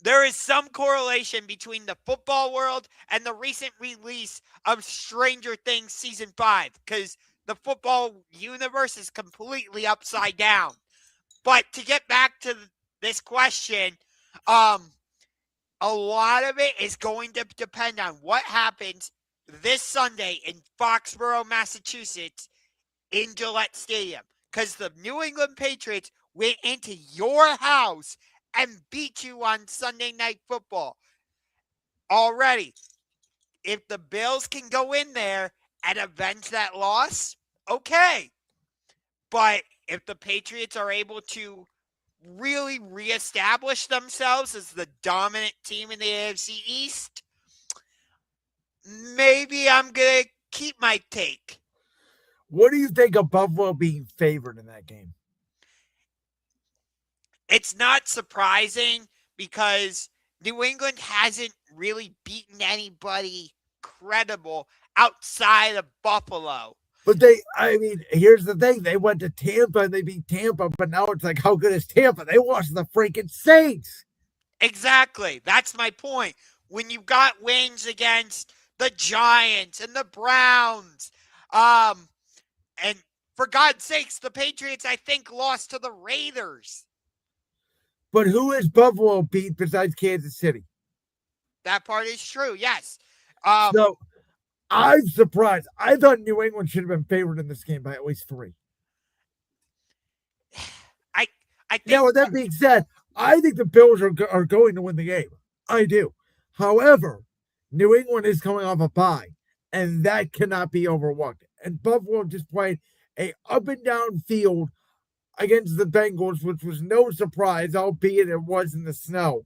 there is some correlation between the football world and the recent release of Stranger Things Season 5, because the football universe is completely upside down. But to get back to this question, a lot of it is going to depend on what happens this Sunday in Foxborough, Massachusetts, in Gillette Stadium. Because the New England Patriots went into your house and beat you on Sunday Night Football already. If the Bills can go in there and avenge that loss, okay. But if the Patriots are able to really reestablish themselves as the dominant team in the AFC East, maybe I'm going to keep my take. What do you think of Buffalo being favored in that game? It's not surprising because New England hasn't really beaten anybody credible outside of Buffalo. But here's the thing. They went to Tampa and they beat Tampa, but now it's like, how good is Tampa? They lost the freaking Saints. Exactly. That's my point. When you've got wins against the Giants and the Browns, and for God's sakes, the Patriots, I think, lost to the Raiders. But who has Buffalo beat besides Kansas City? That part is true, yes. So I'm surprised. I thought New England should have been favored in this game by at least 3. I think. Now, with that being said, I think the Bills are going to win the game. I do. However, New England is coming off a bye, and that cannot be overlooked. And Buffalo just played a up and down field against the Bengals, which was no surprise, albeit it was in the snow.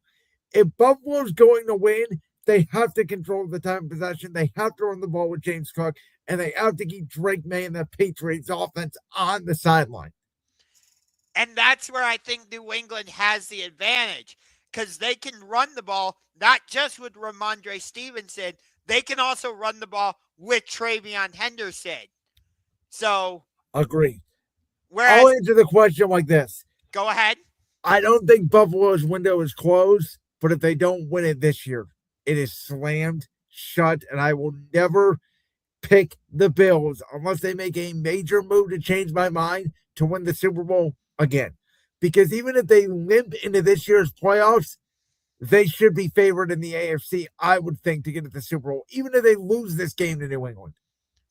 If Buffalo's going to win, they have to control the time of possession. They have to run the ball with James Cook, and they have to keep Drake May and the Patriots offense on the sideline. And that's where I think New England has the advantage because they can run the ball, not just with Ramondre Stevenson, they can also run the ball with Travion Henderson. So, agree. Whereas, I'll answer the question like this. Go ahead. I don't think Buffalo's window is closed, but if they don't win it this year, it is slammed shut, and I will never pick the Bills unless they make a major move to change my mind to win the Super Bowl again. Because even if they limp into this year's playoffs, they should be favored in the AFC, I would think, to get to the Super Bowl, even if they lose this game to New England.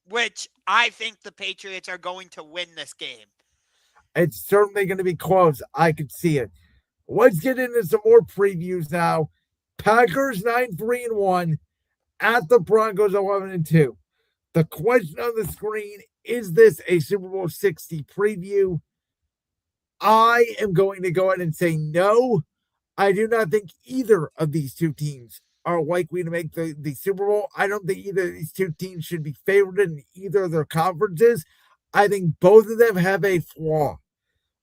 Which I think the Patriots are going to win this game. It's certainly going to be close. I could see it. Let's get into some more previews now. Packers 9-3-1 at the Broncos 11-2. The question on the screen, is this a Super Bowl 60 preview? I am going to go ahead and say no. I do not think either of these two teams are likely to make the Super Bowl. I don't think either of these two teams should be favored in either of their conferences. I think both of them have a flaw.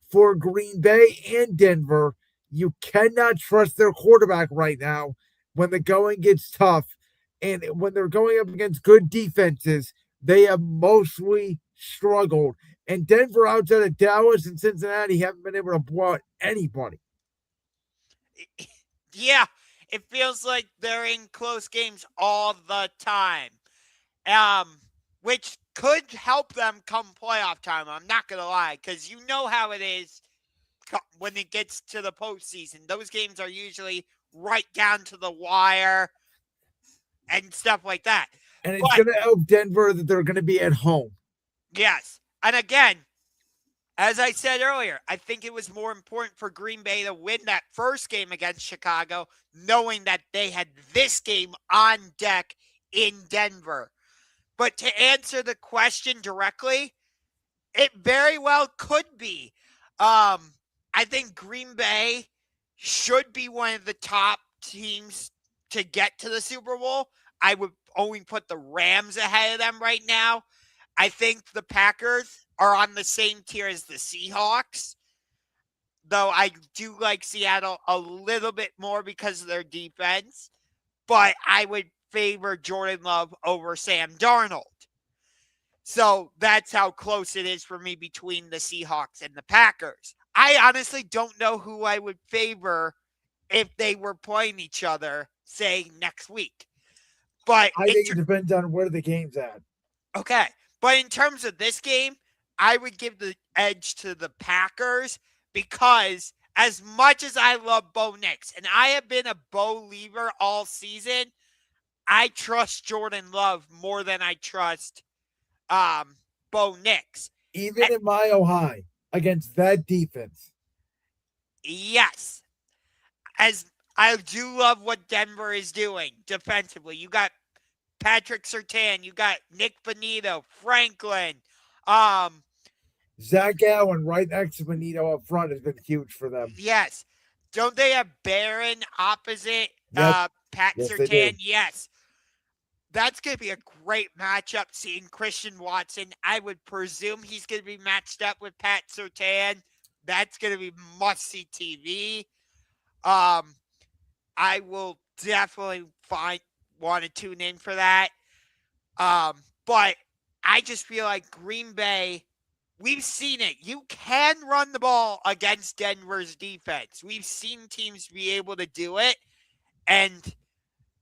For Green Bay and Denver, you cannot trust their quarterback right now when the going gets tough. And when they're going up against good defenses, they have mostly struggled. And Denver, outside of Dallas and Cincinnati, haven't been able to blow out anybody. Yeah, it feels like they're in close games all the time, which could help them come playoff time. I'm not going to lie, because you know how it is when it gets to the postseason. Those games are usually right down to the wire and stuff like that. And it's going to help Denver that they're going to be at home. Yes. And again, as I said earlier, I think it was more important for Green Bay to win that first game against Chicago, knowing that they had this game on deck in Denver. But to answer the question directly, it very well could be. I think Green Bay should be one of the top teams to get to the Super Bowl. I would only put the Rams ahead of them right now. I think the Packers are on the same tier as the Seahawks, though I do like Seattle a little bit more because of their defense, but I would favor Jordan Love over Sam Darnold. So that's how close it is for me between the Seahawks and the Packers. I honestly don't know who I would favor if they were playing each other, say, next week. But I think it depends on where the game's at. Okay. But in terms of this game, I would give the edge to the Packers because as much as I love Bo Nix, and I have been a Bo-liever all season, I trust Jordan Love more than I trust Bo Nix. Even in Mile High against that defense. Yes. As I do love what Denver is doing defensively. You got Patrick Surtain. You got Nick Bonito, Franklin. Zach Allen right next to Benito up front has been huge for them. Yes. Don't they have Barron opposite Yep. Pat Yes, they do. Surtain? Yes. That's going to be a great matchup seeing Christian Watson. I would presume he's going to be matched up with Pat Surtain. That's going to be must-see TV. I will definitely want to tune in for that. But I just feel like Green Bay, we've seen it. You can run the ball against Denver's defense. We've seen teams be able to do it. And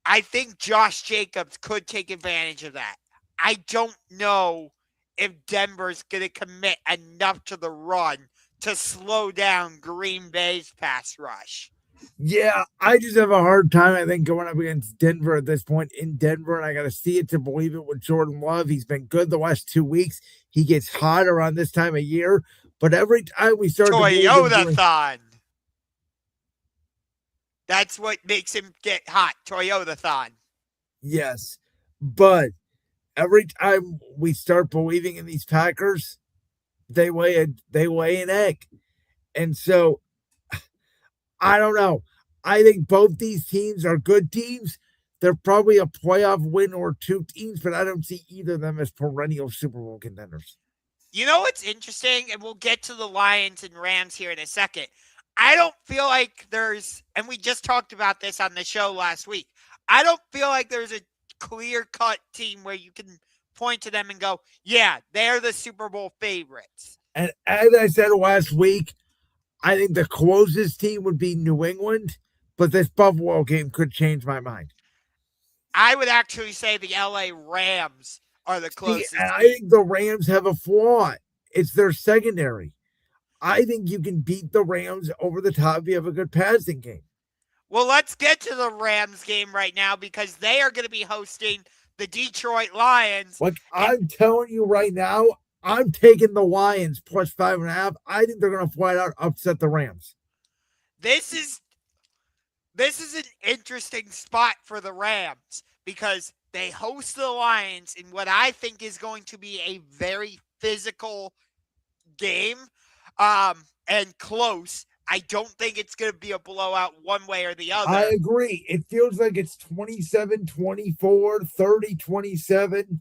I think Josh Jacobs could take advantage of that. I don't know if Denver's going to commit enough to the run to slow down Green Bay's pass rush. Yeah, I just have a hard time, I think, going up against Denver at this point in Denver, and I got to see it to believe it with Jordan Love. He's been good the last 2 weeks. He gets hot around this time of year, but every time we start Toyota-thon. That's what makes him get hot. Toyota-thon. Yes, but every time we start believing in these Packers, they lay an egg. And so I don't know. I think both these teams are good teams. They're probably a playoff win or two teams, but I don't see either of them as perennial Super Bowl contenders. You know what's interesting? And we'll get to the Lions and Rams here in a second. I don't feel like there's, and we just talked about this on the show last week, I don't feel like there's a clear-cut team where you can point to them and go, yeah, they're the Super Bowl favorites. And as I said last week, I think the closest team would be New England, but this Buffalo game could change my mind. I would actually say the LA Rams are the closest. And I think the Rams have a flaw. It's their secondary. I think you can beat the Rams over the top if you have a good passing game. Well, let's get to the Rams game right now because they are going to be hosting the Detroit Lions. Like I'm telling you right now, I'm taking the Lions plus 5.5. I think they're going to flat out upset the Rams. This is an interesting spot for the Rams because they host the Lions in what I think is going to be a very physical game and close. I don't think it's going to be a blowout one way or the other. I agree. It feels like it's 27-24, 30-27.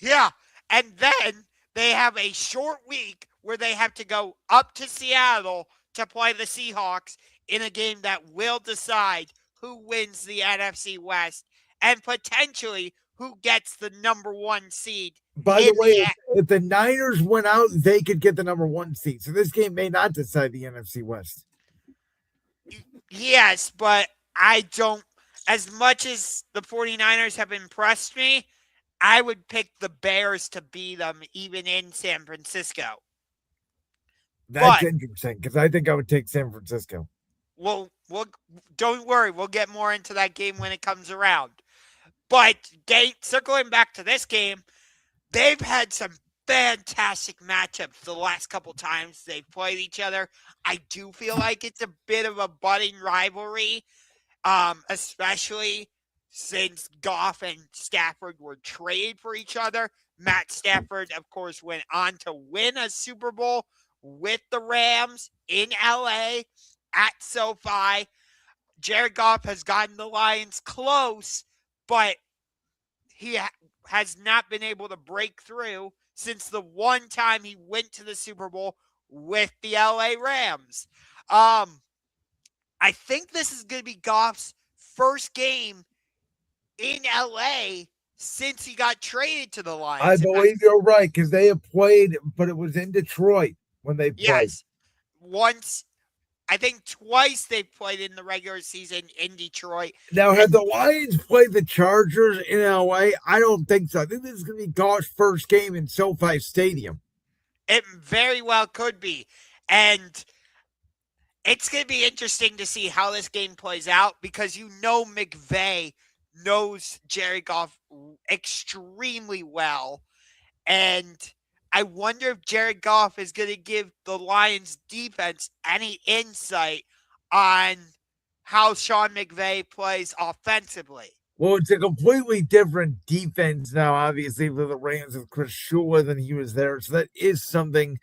Yeah, and then they have a short week where they have to go up to Seattle to play the Seahawks in a game that will decide who wins the NFC West and potentially who gets the number one seed. By the way, if the Niners went out, they could get the number one seed. So this game may not decide the NFC West. Yes, but I don't, as much as the 49ers have impressed me, I would pick the Bears to beat them even in San Francisco. That's interesting because I think I would take San Francisco. Well, don't worry. We'll get more into that game when it comes around. But circling back to this game, they've had some fantastic matchups the last couple times they've played each other. I do feel like it's a bit of a budding rivalry, especially since Goff and Stafford were traded for each other. Matt Stafford, of course, went on to win a Super Bowl with the Rams in LA at SoFi. Jared Goff has gotten the Lions close, but he has not been able to break through since the one time he went to the Super Bowl with the LA Rams. I think this is going to be Goff's first game in LA since he got traded to the Lions. I believe you're right because they have played, but it was in Detroit when they played. Yes. Once, I think twice they've played in the regular season in Detroit. Now, have the Lions played the Chargers in LA? I don't think so. I think this is going to be Goff's first game in SoFi Stadium. It very well could be. And it's going to be interesting to see how this game plays out because McVay knows Jared Goff extremely well. And I wonder if Jared Goff is going to give the Lions defense any insight on how Sean McVay plays offensively. Well, it's a completely different defense now, obviously, for the Rams with Chris Shula than he was there. So that is something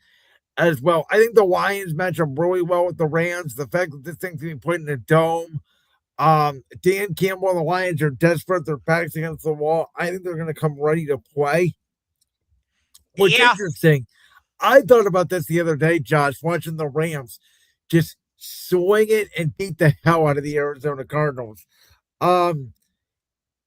as well. I think the Lions match up really well with the Rams. The fact that this thing's going to be put in a dome. Dan Campbell and the Lions are desperate. Their backs against the wall. I think they're going to come ready to play. What's Yeah. interesting, I thought about this the other day, Josh, watching the Rams just swing it and beat the hell out of the Arizona Cardinals. Um,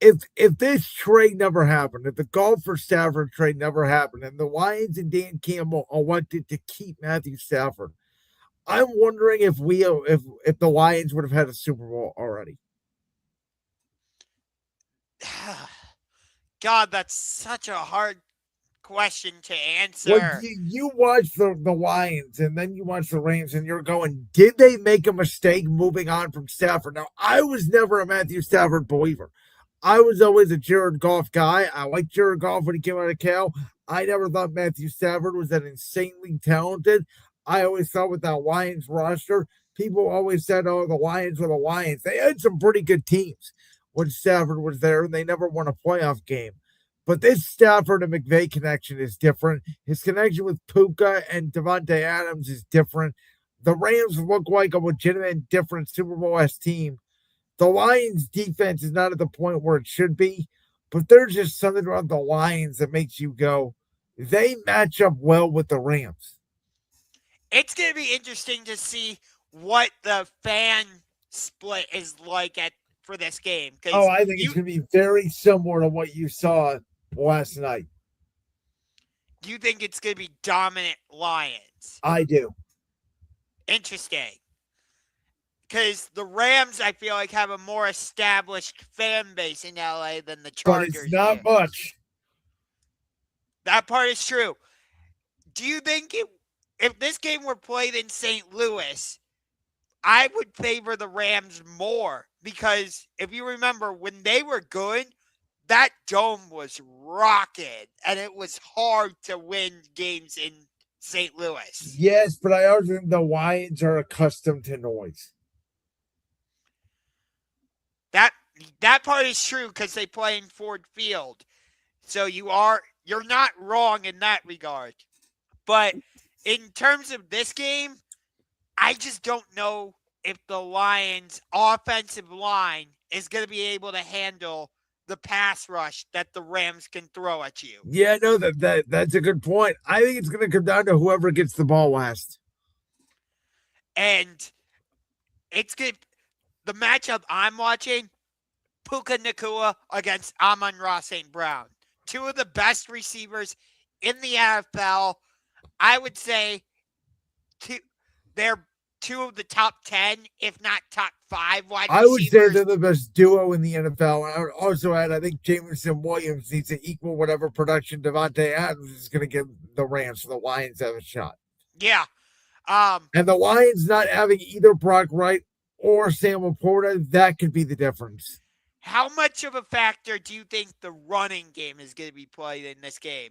if this trade never happened, if the golf for Stafford trade never happened, and the Lions and Dan Campbell elected to keep Matthew Stafford, I'm wondering if the Lions would have had a Super Bowl already. God, that's such a hard question to answer. Well, you watch the Lions and then you watch the Rams and you're going, did they make a mistake moving on from Stafford? Now, I was never a Matthew Stafford believer. I was always a Jared Goff guy. I liked Jared Goff when he came out of Cal. I never thought Matthew Stafford was that insanely talented. I always thought with that Lions roster, people always said, oh, the Lions were the Lions. They had some pretty good teams when Stafford was there, and they never won a playoff game. But this Stafford and McVay connection is different. His connection with Puka and Devontae Adams is different. The Rams look like a legitimate, different Super Bowl-esque team. The Lions' defense is not at the point where it should be, but there's just something about the Lions that makes you go, they match up well with the Rams. It's going to be interesting to see what the fan split is like for this game. Oh, I think it's going to be very similar to what you saw last night. You think it's going to be dominant Lions? I do. Interesting. Because the Rams, I feel like, have a more established fan base in LA than the Chargers. But it's not much. That part is true. Do you think if this game were played in St. Louis, I would favor the Rams more? Because if you remember, when they were good, that dome was rocking, and it was hard to win games in St. Louis. Yes, but I also think the Lions are accustomed to noise. That part is true because they play in Ford Field. So you're not wrong in that regard. But in terms of this game, I just don't know if the Lions' offensive line is going to be able to handle the pass rush that the Rams can throw at you. Yeah, no, that's a good point. I think it's going to come down to whoever gets the ball last. And it's good. The matchup I'm watching, Puka Nacua against Amon-Ra St. Brown. Two of the best receivers in the NFL. I would say they're two of the top 10, if not top 5 wide receivers. I would say they're the best duo in the NFL. And I would also add, I think Jameson Williams needs to equal whatever production Devontae Adams is going to give the Rams, so the Lions have a shot. Yeah. And the Lions not having either Brock Wright or Sam Laporta, that could be the difference. How much of a factor do you think the running game is going to be played in this game?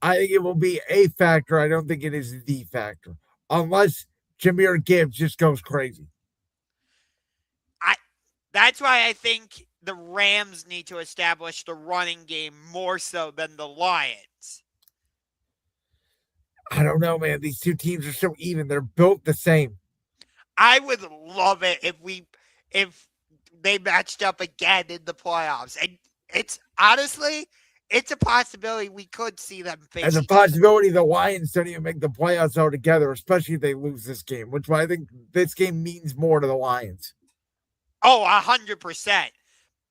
I think it will be a factor. I don't think it is the factor. Unless Jahmyr Gibbs just goes crazy. That's why I think the Rams need to establish the running game more so than the Lions. I don't know, man. These two teams are so even. They're built the same. I would love it if they matched up again in the playoffs. And it's honestly, it's a possibility we could see them face. As a possibility, the Lions don't even make the playoffs altogether, especially if they lose this game, which I think this game means more to the Lions. Oh, 100%.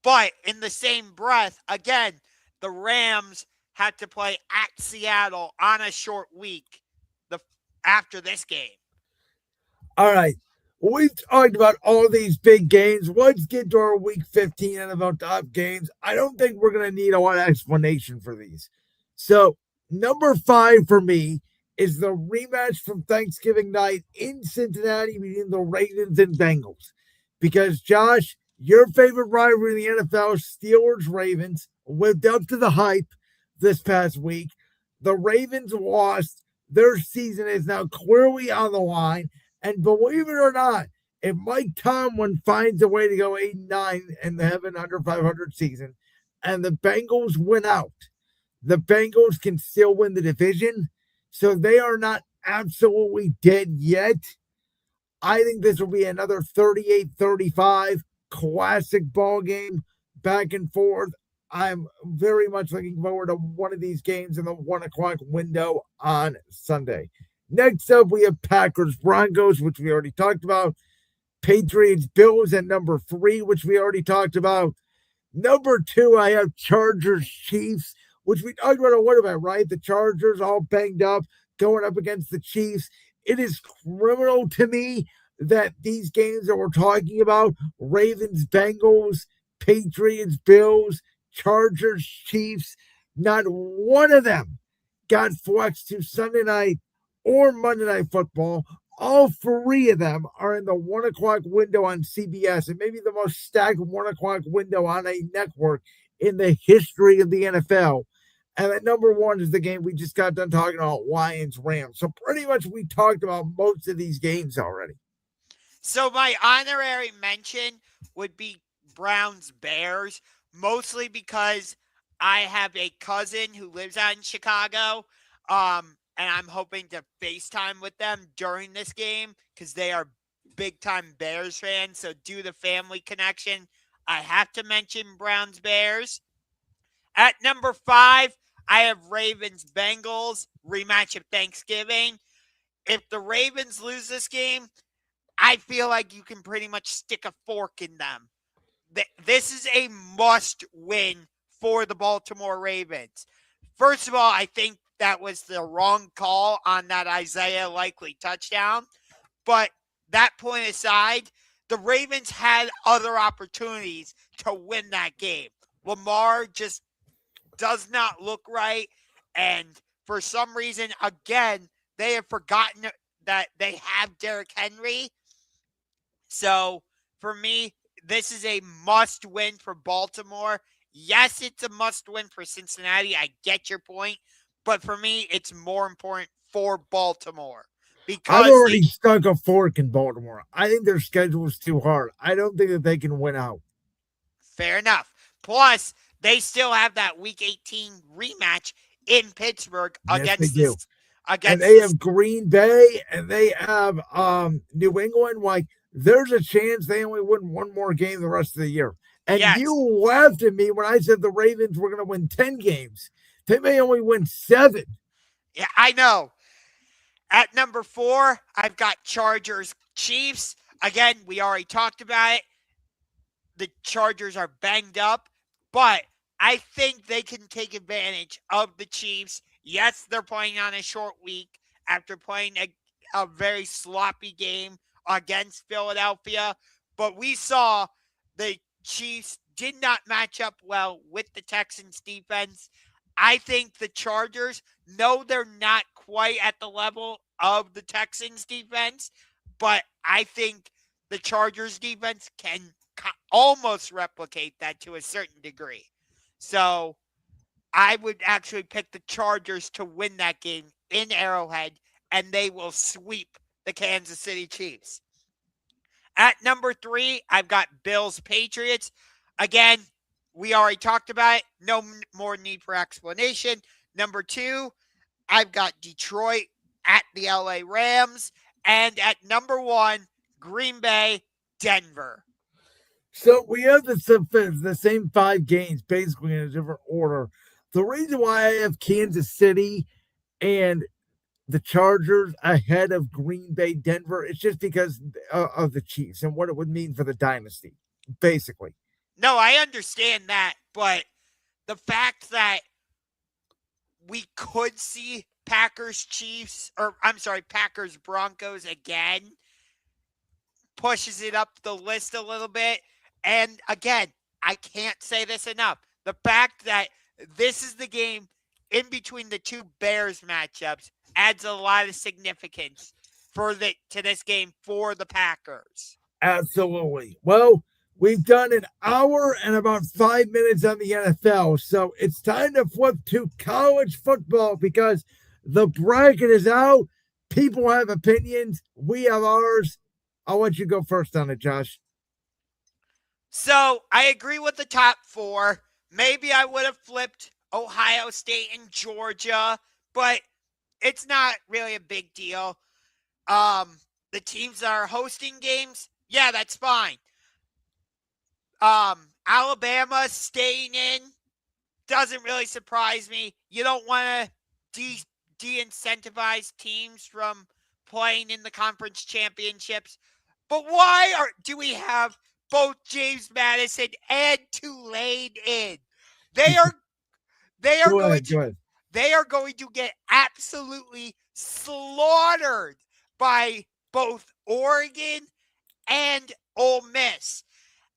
But in the same breath, again, the Rams had to play at Seattle on a short week after this game. All right. We've talked about all these big games. Let's get to our Week 15 NFL top games. I don't think we're going to need a lot of explanation for these. So, number 5 for me is the rematch from Thanksgiving night in Cincinnati between the Ravens and Bengals. Because, Josh, your favorite rivalry in the NFL, Steelers-Ravens, lived up to the hype this past week. The Ravens lost. Their season is now clearly on the line. And believe it or not, if Mike Tomlin finds a way to go 8-9 and have an under 500 season, and the Bengals win out, the Bengals can still win the division. So they are not absolutely dead yet. I think this will be another 38-35 classic ball game, back and forth. I'm very much looking forward to one of these games in the 1 o'clock window on Sunday. Next up, we have Packers Broncos, which we already talked about. Patriots Bills at number 3, which we already talked about. Number 2, I have Chargers Chiefs, which we talked about a little bit, right? The Chargers all banged up, going up against the Chiefs. It is criminal to me that these games that we're talking about, Ravens, Bengals, Patriots, Bills, Chargers, Chiefs, not one of them got flexed to Sunday night or Monday Night Football. All 3 of them are in the 1 o'clock window on CBS, and maybe the most stacked 1 o'clock window on a network in the history of the NFL. And at number 1 is the game we just got done talking about, Lions-Rams. So pretty much we talked about most of these games already. So my honorary mention would be Browns-Bears, mostly because I have a cousin who lives out in Chicago, and I'm hoping to FaceTime with them during this game because they are big-time Bears fans. So due to family connection, I have to mention Browns-Bears. At number 5, I have Ravens-Bengals, rematch of Thanksgiving. If the Ravens lose this game, I feel like you can pretty much stick a fork in them. This is a must-win for the Baltimore Ravens. First of all, I think that was the wrong call on that Isaiah Likely touchdown. But that point aside, the Ravens had other opportunities to win that game. Lamar just does not look right. And for some reason, again, they have forgotten that they have Derrick Henry. So for me, this is a must win for Baltimore. Yes, it's a must win for Cincinnati. I get your point. But for me, it's more important for Baltimore. Because I've already stuck a fork in Baltimore. I think their schedule is too hard. I don't think that they can win out. Fair enough. Plus, they still have that Week 18 rematch in Pittsburgh against this. And they have Green Bay and they have New England. Like, there's a chance they only win one more game the rest of the year. And you laughed at me when I said the Ravens were going to win 10 games. They may only win 7. Yeah, I know. At number 4, I've got Chargers Chiefs. Again, we already talked about it. The Chargers are banged up, but I think they can take advantage of the Chiefs. Yes, they're playing on a short week after playing a very sloppy game against Philadelphia, but we saw the Chiefs did not match up well with the Texans defense. I think the Chargers, no, they're not quite at the level of the Texans defense, but I think the Chargers defense can almost replicate that to a certain degree. So I would actually pick the Chargers to win that game in Arrowhead, and they will sweep the Kansas City Chiefs. At number 3, I've got Bills Patriots. Again, we already talked about it. No more need for explanation. Number 2, I've got Detroit at the LA Rams. And at number 1, Green Bay, Denver. So we have the same 5 games basically in a different order. The reason why I have Kansas City and the Chargers ahead of Green Bay, Denver, is just because of the Chiefs and what it would mean for the dynasty, basically. No, I understand that, but the fact that we could see Packers Broncos again pushes it up the list a little bit. And again, I can't say this enough. The fact that this is the game in between the 2 Bears matchups adds a lot of significance to this game for the Packers. Absolutely. Well, we've done an hour and about 5 minutes on the NFL, so it's time to flip to college football because the bracket is out. People have opinions. We have ours. I'll let you go first on it, Josh. So I agree with the top four. Maybe I would have flipped Ohio State and Georgia, but it's not really a big deal. The teams that are hosting games, yeah, that's fine. Alabama staying in doesn't really surprise me. You don't want to de-incentivize teams from playing in the conference championships. But why do we have both James Madison and Tulane in? They are Go going ahead. to they are going to get absolutely slaughtered by both Oregon and Ole Miss.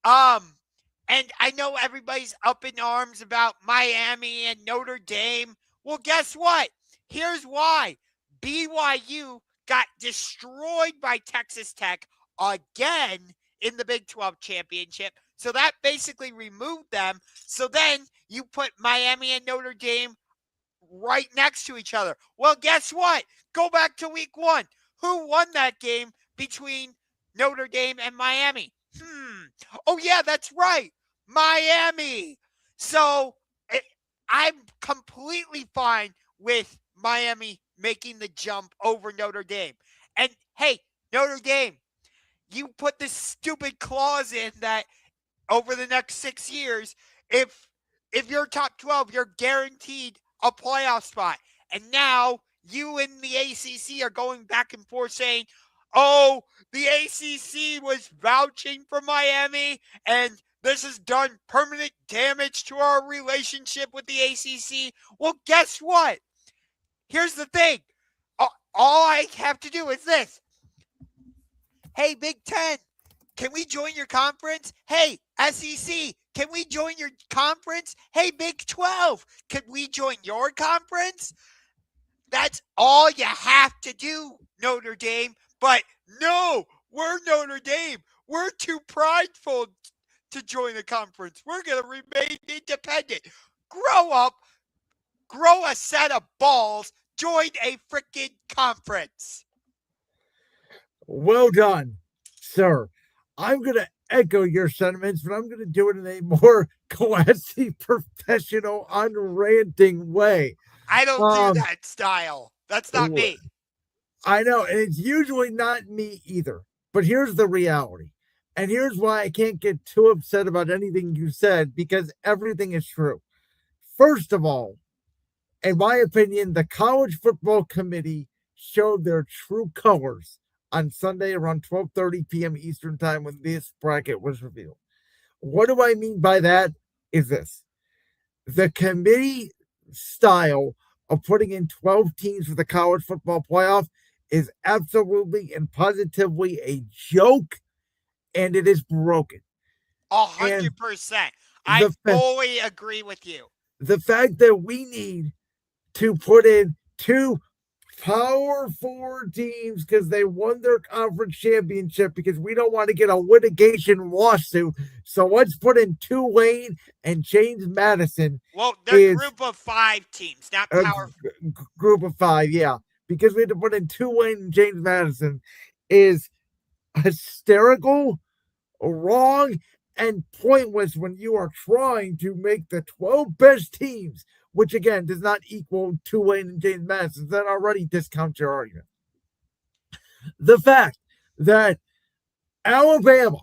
And I know everybody's up in arms about Miami and Notre Dame. Well, guess what? Here's why. BYU got destroyed by Texas Tech again in the Big 12 championship. So that basically removed them. So then you put Miami and Notre Dame right next to each other. Well, guess what? Go back to week 1. Who won that game between Notre Dame and Miami? Oh, yeah, that's right. Miami. So I'm completely fine with Miami making the jump over Notre Dame. And hey, Notre Dame, you put this stupid clause in that over the next 6 years, if you're top 12, you're guaranteed a playoff spot. And now you and the ACC are going back and forth saying, oh, the ACC was vouching for Miami and this has done permanent damage to our relationship with the ACC. Well, guess what? Here's the thing. All I have to do is this. Hey, Big Ten, can we join your conference? Hey, SEC, can we join your conference? Hey, Big 12, can we join your conference? That's all you have to do, Notre Dame. But no, we're Notre Dame. We're too prideful to join a conference. We're going to remain independent. Grow up, grow a set of balls, join a freaking conference. Well done, sir. I'm going to echo your sentiments, but I'm going to do it in a more classy, professional, unranting way. I don't do that style. That's not me. I know, and it's usually not me either. But here's the reality. And here's why I can't get too upset about anything you said, because everything is true. First of all, in my opinion, the college football committee showed their true colors on Sunday around 12:30 p.m. Eastern time when this bracket was revealed. What do I mean by that is this. The committee style of putting in 12 teams for the college football playoff is absolutely and positively a joke, and it is broken. 100%. I fully agree with you. The fact that we need to put in 2 Power 4 teams because they won their conference championship because we don't want to get a litigation lawsuit. So let's put in Tulane and James Madison. Well, they're group of 5 teams, not Power 4. Group of 5, yeah. Because we had to put in Tulane and James Madison is hysterical, wrong, and pointless when you are trying to make the 12 best teams, which again does not equal Tulane and James Madison. That already discounts your argument. The fact that Alabama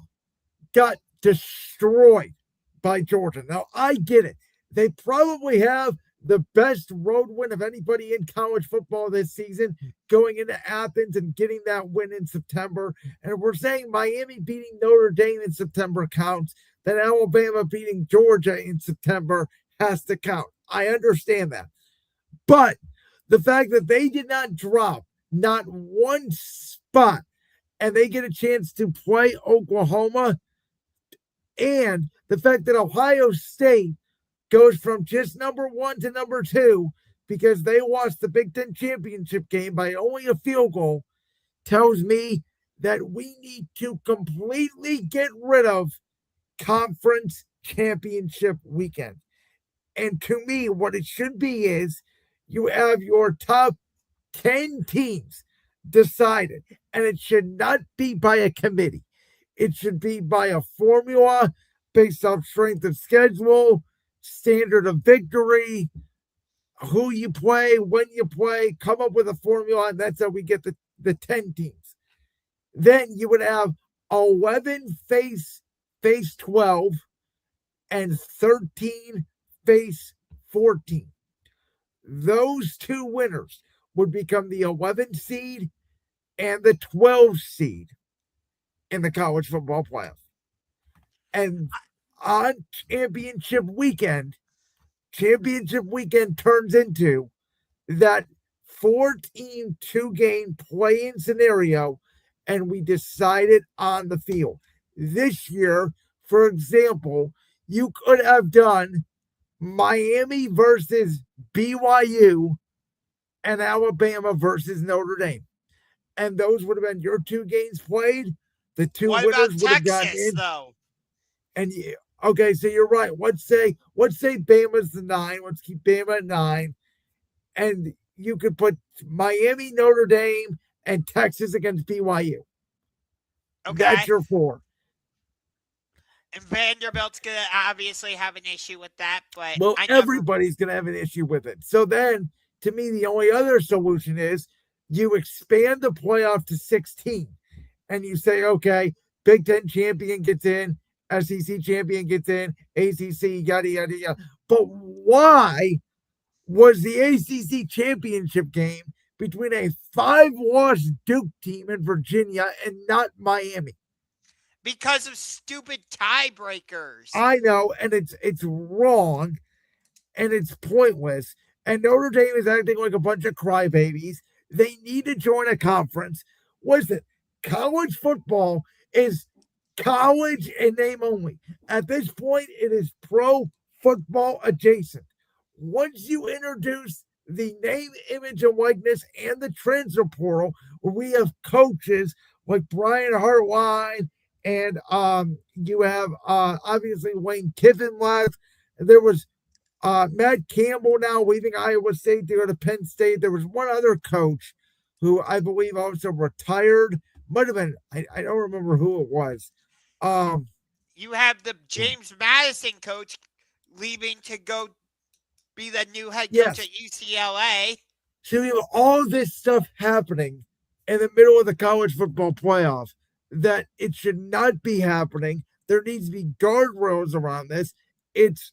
got destroyed by Georgia. Now, I get it. They probably have the best road win of anybody in college football this season, going into Athens and getting that win in September. And if we're saying Miami beating Notre Dame in September counts, then Alabama beating Georgia in September has to count. I understand that. But the fact that they did not drop not one spot and they get a chance to play Oklahoma, and the fact that Ohio State goes from just number 1 to number 2 because they lost the Big Ten championship game by only a field goal, tells me that we need to completely get rid of conference championship weekend. And to me, what it should be is you have your top 10 teams decided. And it should not be by a committee. It should be by a formula based on strength of schedule, standard of victory, who you play, when you play, come up with a formula, and that's how we get the 10 teams. Then you would have 11 face 12 and 13 face 14. Those two winners would become the 11th seed and the 12th seed in the college football playoff. And on championship weekend turns into that 14 two-game play-in scenario, and we decided on the field. This year, for example, you could have done Miami versus BYU and Alabama versus Notre Dame. And those would have been your two games played. The two What winners about would have gotten Texas, in. though? And okay, so you're right. Let's say Bama's the 9. Let's keep Bama at 9. And you could put Miami, Notre Dame, and Texas against BYU. Okay. That's your 4. And Vanderbilt's going to obviously have an issue with that, but well, everybody's going to have an issue with it. So then, to me, the only other solution is you expand the playoff to 16. And you say, okay, Big Ten champion gets in, SEC champion gets in, ACC, yada, yada, yada. But why was the ACC championship game between a 5-loss Duke team in Virginia and not Miami? Because of stupid tiebreakers. I know, and it's wrong, and it's pointless. And Notre Dame is acting like a bunch of crybabies. They need to join a conference. Listen, college football is college in name only. At this point, it is pro football adjacent. Once you introduce the name, image, and likeness and the transfer portal, where we have coaches like Brian Hartline, and you have obviously Lane Kiffin left. There was Matt Campbell now leaving Iowa State to go to Penn State. There was one other coach who I believe also retired. Might have been, I don't remember who it was. You have the James Madison coach leaving to go be the new head coach at UCLA. So you have all this stuff happening in the middle of the college football playoff that it should not be happening. There needs to be guardrails around this. It's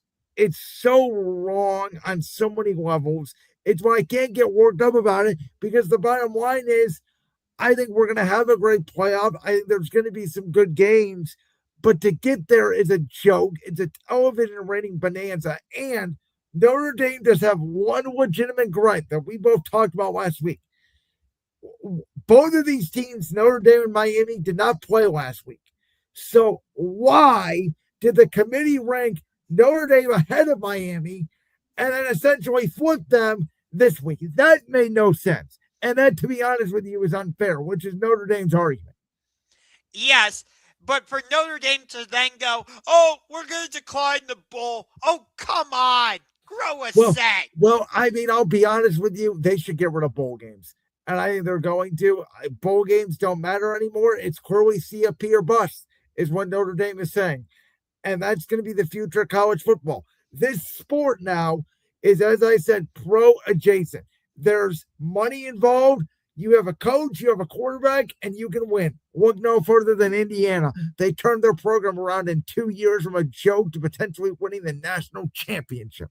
so wrong on so many levels. It's why I can't get worked up about it, because the bottom line is I think we're going to have a great playoff. I think there's going to be some good games, but to get there is a joke. It's a television rating bonanza. And Notre Dame does have one legitimate gripe that we both talked about last week. Both of these teams, Notre Dame and Miami, did not play last week. So why did the committee rank Notre Dame ahead of Miami and then essentially flip them this week? That made no sense. And that, to be honest with you, is unfair, which is Notre Dame's argument. Yes, but for Notre Dame to then go, oh, we're going to decline the bowl. Oh, come on. Grow a set. Well, I mean, I'll be honest with you. They should get rid of bowl games. And I think they're going to. Bowl games don't matter anymore. It's clearly CFP or bust is what Notre Dame is saying. And that's going to be the future of college football. This sport now is, as I said, pro adjacent. There's money involved. You have a coach, you have a quarterback, and you can win. Look no further than Indiana. They turned their program around in 2 years from a joke to potentially winning the national championship.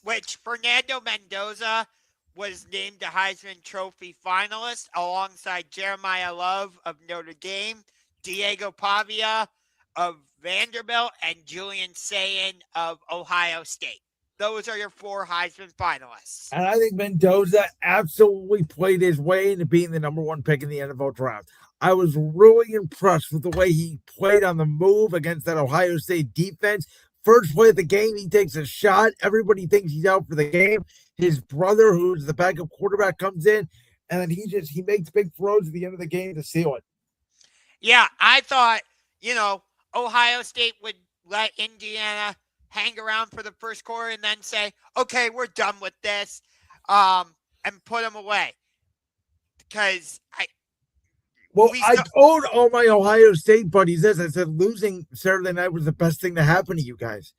Which Fernando Mendoza was named a Heisman Trophy finalist alongside Jeremiah Love of Notre Dame, Diego Pavia of Vanderbilt, and Julian Sayin of Ohio State. Those are your 4 Heisman finalists. And I think Mendoza absolutely played his way into being the number 1 pick in the NFL draft. I was really impressed with the way he played on the move against that Ohio State defense. First play of the game, he takes a shot. Everybody thinks he's out for the game. His brother, who's the backup quarterback, comes in, and then he makes big throws at the end of the game to seal it. Yeah, I thought, Ohio State would let Indiana hang around for the first quarter and then say, okay, we're done with this, and put them away. because Well, we I still, told all my Ohio State buddies this. I said losing Saturday night was the best thing to happen to you guys,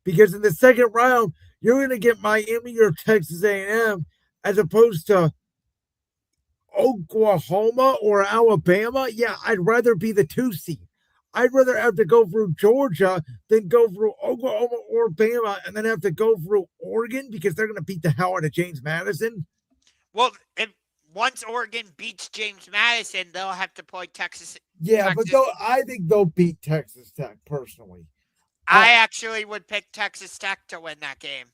because in the second round you're going to get Miami or Texas A&M as opposed to Oklahoma or Alabama. Yeah, I'd rather be the 2 seed. I'd rather have to go through Georgia than go through Oklahoma or Bama and then have to go through Oregon because they're going to beat the hell out of James Madison. well, if once Oregon beats James Madison, they'll have to play Texas. Yeah, but Texas. I think they'll beat Texas Tech personally. I actually would pick Texas Tech to win that game.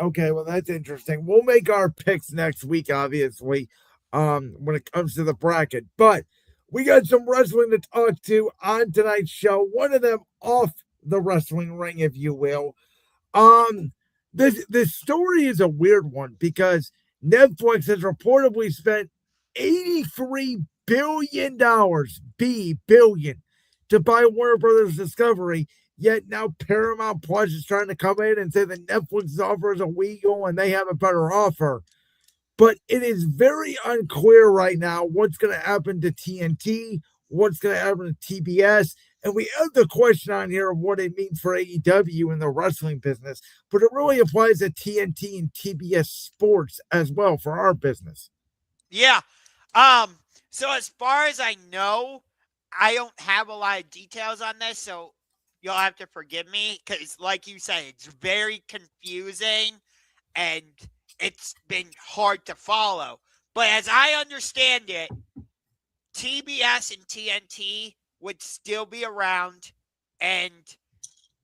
Okay, well that's interesting. We'll make our picks next week, obviously, when it comes to the bracket. But we got some wrestling to talk to on tonight's show. One of them off the wrestling ring, if you will. This story is a weird one because Netflix has reportedly spent $83 billion, billion, to buy Warner Brothers Discovery. Yet now Paramount Plus is trying to come in and say that Netflix's offer is illegal and they have a better offer. But it is very unclear right now what's going to happen to TNT, what's going to happen to TBS. And we have the question on here of what it means for AEW in the wrestling business, but it really applies to TNT and TBS Sports as well for our business. Yeah. So as far as I know, I don't have a lot of details on this, so you'll have to forgive me because, like you said, it's very confusing and it's been hard to follow. But as I understand it, TBS and TNT would still be around. And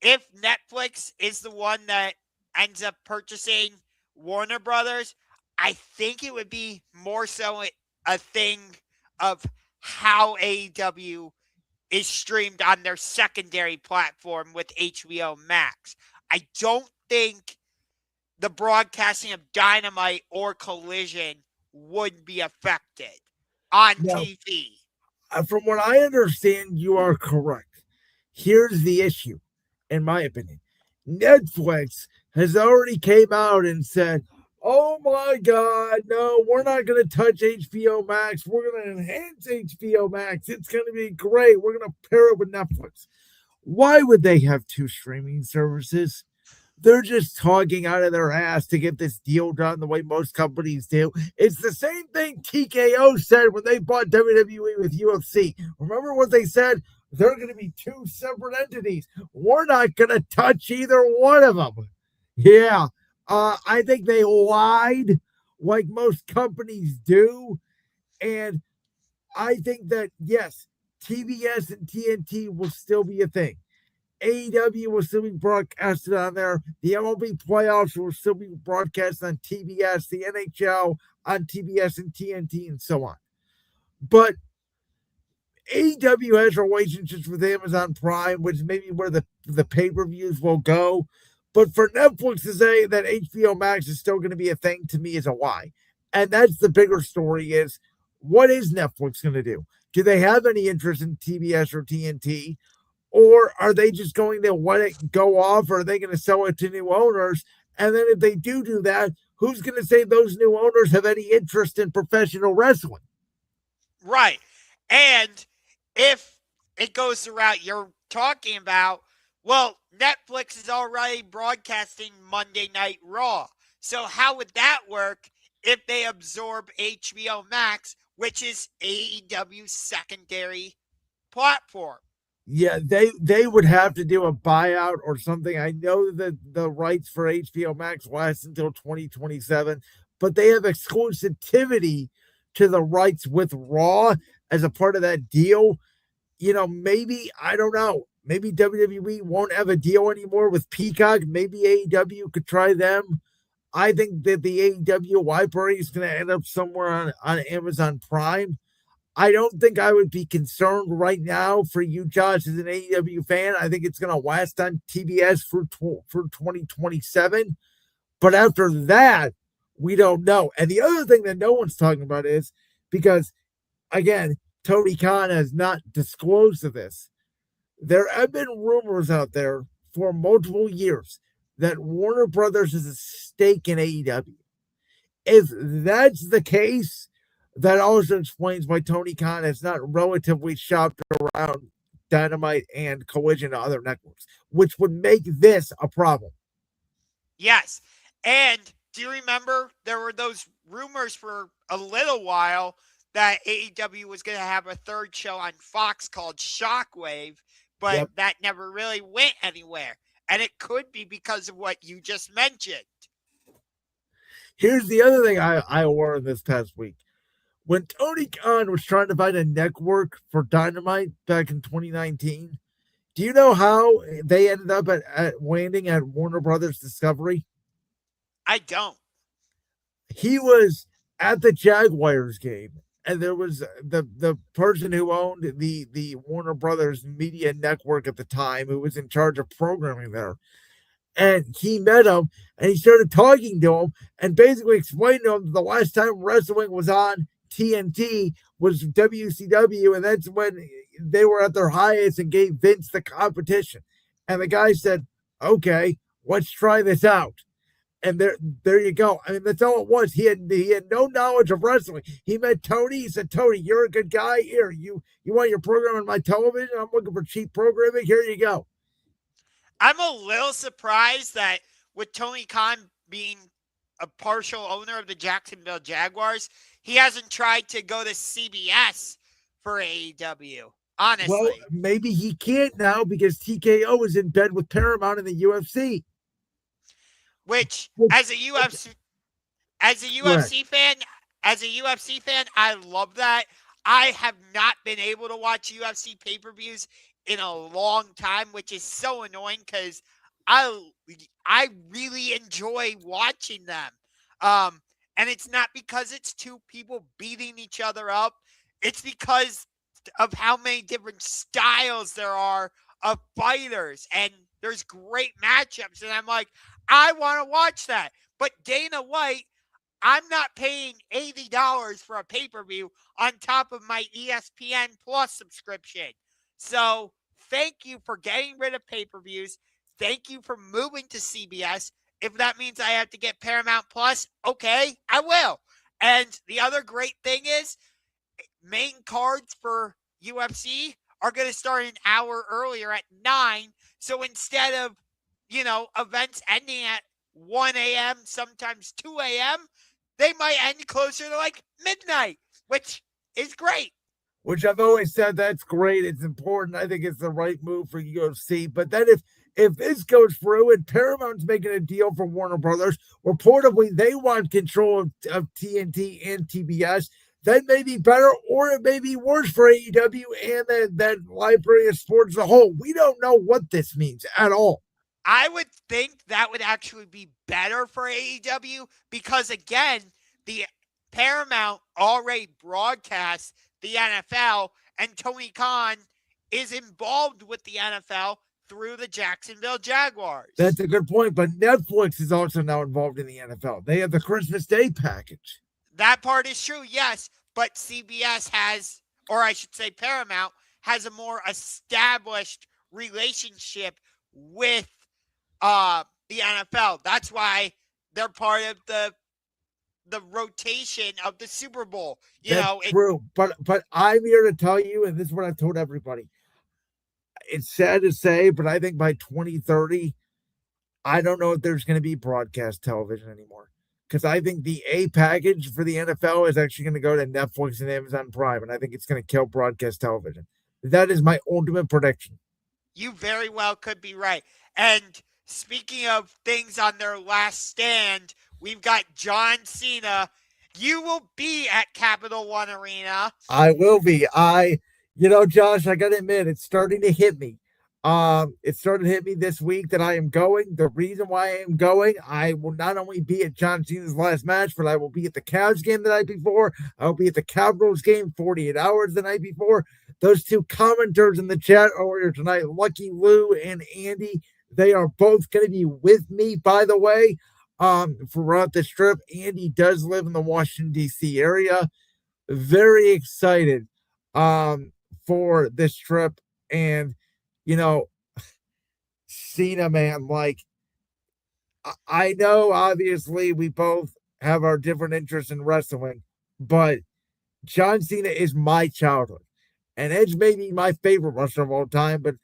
if Netflix is the one that ends up purchasing Warner Brothers, I think it would be more so a thing of how AEW is streamed on their secondary platform with HBO Max. I don't think the broadcasting of Dynamite or Collision would be affected on TV. From what I understand, you are correct. Here's the issue, in my opinion. Netflix has already came out and said, oh my God, no, we're not going to touch HBO Max. We're going to enhance HBO Max. It's going to be great. We're going to pair it with Netflix. Why would they have two streaming services? They're just talking out of their ass to get this deal done the way most companies do. It's the same thing TKO said when they bought WWE with UFC. Remember what they said? They're going to be two separate entities. We're not going to touch either one of them. Yeah. I think they lied like most companies do. And I think that, yes, TBS and TNT will still be a thing. AEW will still be broadcasted on there. The MLB playoffs will still be broadcast on TBS, the NHL on TBS and TNT, and so on. But AEW has relationships with Amazon Prime, which may be where the pay-per-views will go. But for Netflix to say that HBO Max is still going to be a thing, to me, is a lie. And that's the bigger story is, what is Netflix going to do? Do they have any interest in TBS or TNT? Or are they just going to let it go off? Or are they going to sell it to new owners? And then if they do that, who's going to say those new owners have any interest in professional wrestling? Right. And if it goes the route you're talking about, well, Netflix is already broadcasting Monday Night Raw. So how would that work if they absorb HBO Max, which is AEW's secondary platform? Yeah, they would have to do a buyout or something. I know that the rights for HBO Max last until 2027, but they have exclusivity to the rights with Raw as a part of that deal. You know, maybe, I don't know, maybe WWE won't have a deal anymore with Peacock. Maybe AEW could try them. I think that the AEW library is going to end up somewhere on Amazon Prime. I don't think I would be concerned right now for you, Josh, as an AEW fan. I think it's going to last on TBS for 2027. But after that, we don't know. And the other thing that no one's talking about is, because, again, Tony Khan has not disclosed this, there have been rumors out there for multiple years that Warner Brothers is a stake in AEW. If that's the case, That also explains why Tony Khan has not relatively shopped around Dynamite and Collision to other networks, which would make this a problem. Yes. And do you remember there were those rumors for a little while that AEW was going to have a third show on Fox called Shockwave, but Yep. that never really went anywhere. And it could be because of what you just mentioned. Here's the other thing I learned this past week. When Tony Khan was trying to find a network for Dynamite back in 2019, do you know how they ended up at landing at Warner Brothers Discovery? I don't. He was at the Jaguars game, and there was the person who owned the Warner Brothers Media Network at the time, who was in charge of programming there. And he met him, and he started talking to him, and basically explained to him that the last time wrestling was on TNT was WCW, and that's when they were at their highest and gave Vince the competition. And the guy said, "Okay, let's try this out." And there you go. I mean, that's all it was. He had no knowledge of wrestling. He met Tony. He said, "Tony, you're a good guy. Here, you want your program on my television? I'm looking for cheap programming. Here you go." I'm a little surprised that with Tony Khan being a partial owner of the Jacksonville Jaguars, he hasn't tried to go to CBS for AEW. Honestly. Well, maybe he can't now because TKO is in bed with Paramount in the UFC. Which, as a UFC fan, I love that. I have not been able to watch UFC pay-per-views in a long time, which is so annoying because I really enjoy watching them. And it's not because it's two people beating each other up. It's because of how many different styles there are of fighters, and there's great matchups. And I'm like, I want to watch that. But Dana White, I'm not paying $80 for a pay-per-view on top of my ESPN Plus subscription. So thank you for getting rid of pay-per-views. Thank you for moving to CBS. If that means I have to get Paramount Plus, okay, I will. And the other great thing is main cards for UFC are going to start an hour earlier at 9. So instead of, events ending at 1 a.m., sometimes 2 a.m., they might end closer to like midnight, which is great. Which I've always said that's great. It's important. I think it's the right move for UFC. But then if this goes through and Paramount's making a deal for Warner Brothers, reportedly they want control of TNT and TBS, that may be better, or it may be worse for AEW and that library of sports as a whole. We don't know what this means at all. I would think that would actually be better for AEW because, again, the Paramount already broadcasts the NFL, and Tony Khan is involved with the NFL through the Jacksonville Jaguars. That's a good point, but Netflix is also now involved in the NFL. They have the Christmas Day package. That part is true, yes, but CBS has, or I should say Paramount, has a more established relationship with the NFL. That's why they're part of the rotation of the Super Bowl. That's true. But I'm here to tell you, and this is what I've told everybody. It's sad to say, but I think by 2030, I don't know if there's going to be broadcast television anymore. Because I think the A package for the NFL is actually going to go to Netflix and Amazon Prime, and I think it's going to kill broadcast television. That is my ultimate prediction. You very well could be right. And speaking of things on their last stand, we've got John Cena. You will be at Capital One Arena. I will be. Josh, I got to admit, it's starting to hit me. It started to hit me this week that I am going. The reason why I am going, I will not only be at John Cena's last match, but I will be at the Cavs game the night before. I will be at the Capitals game 48 hours the night before. Those two commenters in the chat earlier tonight, Lucky Lou and Andy, they are both going to be with me, by the way, throughout this trip. Andy does live in the Washington, D.C. area. Very excited for this trip. And Cena, man, like, I know obviously we both have our different interests in wrestling, but John Cena is my childhood. And Edge may be my favorite wrestler of all time, but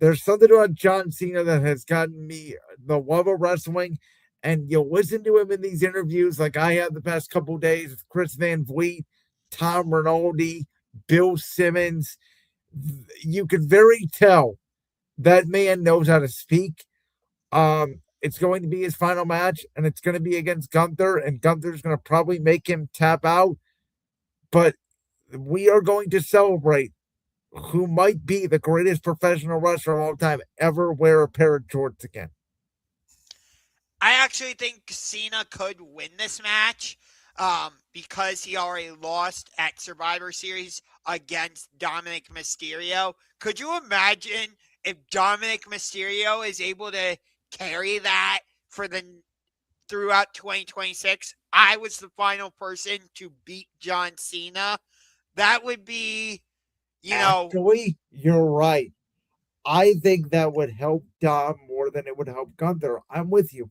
there's something about John Cena that has gotten me the love of wrestling. And you'll listen to him in these interviews like I have the past couple days with Chris Van Vliet, Tom Rinaldi, Bill Simmons. You can very tell that man knows how to speak. It's going to be his final match, and it's going to be against Gunther, and Gunther's going to probably make him tap out. But we are going to celebrate who might be the greatest professional wrestler of all time ever wear a pair of shorts again. I actually think Cena could win this match because he already lost at Survivor Series against Dominic Mysterio. Could you imagine if Dominic Mysterio is able to carry that throughout 2026? I was the final person to beat John Cena. That would be, Actually, you're right. I think that would help Dom more than it would help Gunther. I'm with you.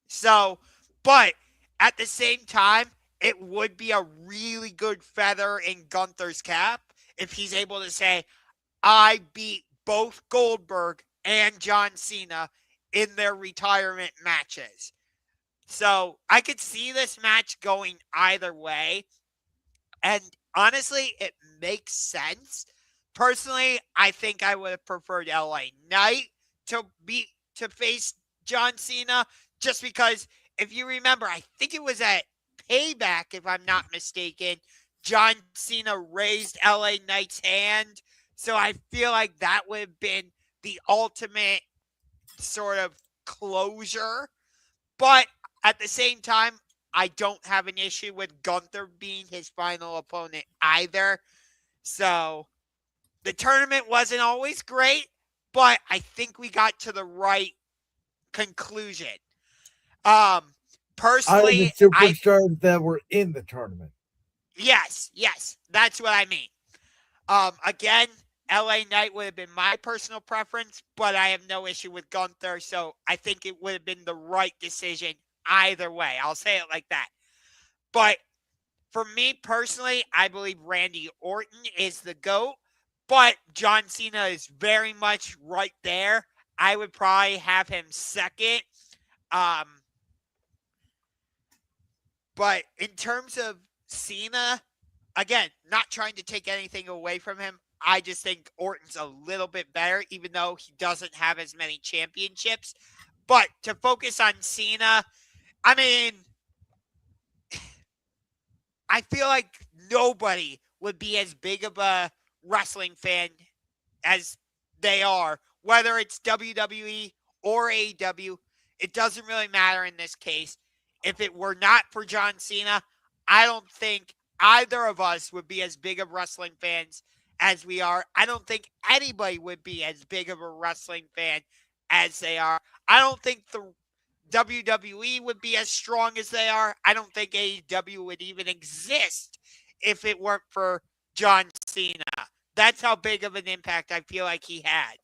So, but at the same time, it would be a really good feather in Gunther's cap if he's able to say, I beat both Goldberg and John Cena in their retirement matches. So I could see this match going either way. And honestly, it makes sense. Personally, I think I would have preferred LA Knight to face John Cena, just because if you remember, I think it was at Payback, if I'm not mistaken, John Cena raised LA Knight's hand. So I feel like that would have been the ultimate sort of closure. But at the same time, I don't have an issue with Gunther being his final opponent either. So the tournament wasn't always great, but I think we got to the right conclusion. Personally, the superstars that were in the tournament. Yes, that's what I mean. Again, LA Knight would have been my personal preference, but I have no issue with Gunther, so I think it would have been the right decision either way. I'll say it like that. But for me personally, I believe Randy Orton is the GOAT, but John Cena is very much right there. I would probably have him second. But in terms of Cena, again, not trying to take anything away from him, I just think Orton's a little bit better, even though he doesn't have as many championships. But to focus on Cena, I mean, I feel like nobody would be as big of a wrestling fan as they are, whether it's WWE or AEW. It doesn't really matter in this case. If it were not for John Cena, I don't think either of us would be as big of wrestling fans as we are. I don't think anybody would be as big of a wrestling fan as they are. I don't think the WWE would be as strong as they are. I don't think AEW would even exist if it weren't for John Cena. That's how big of an impact I feel like he had.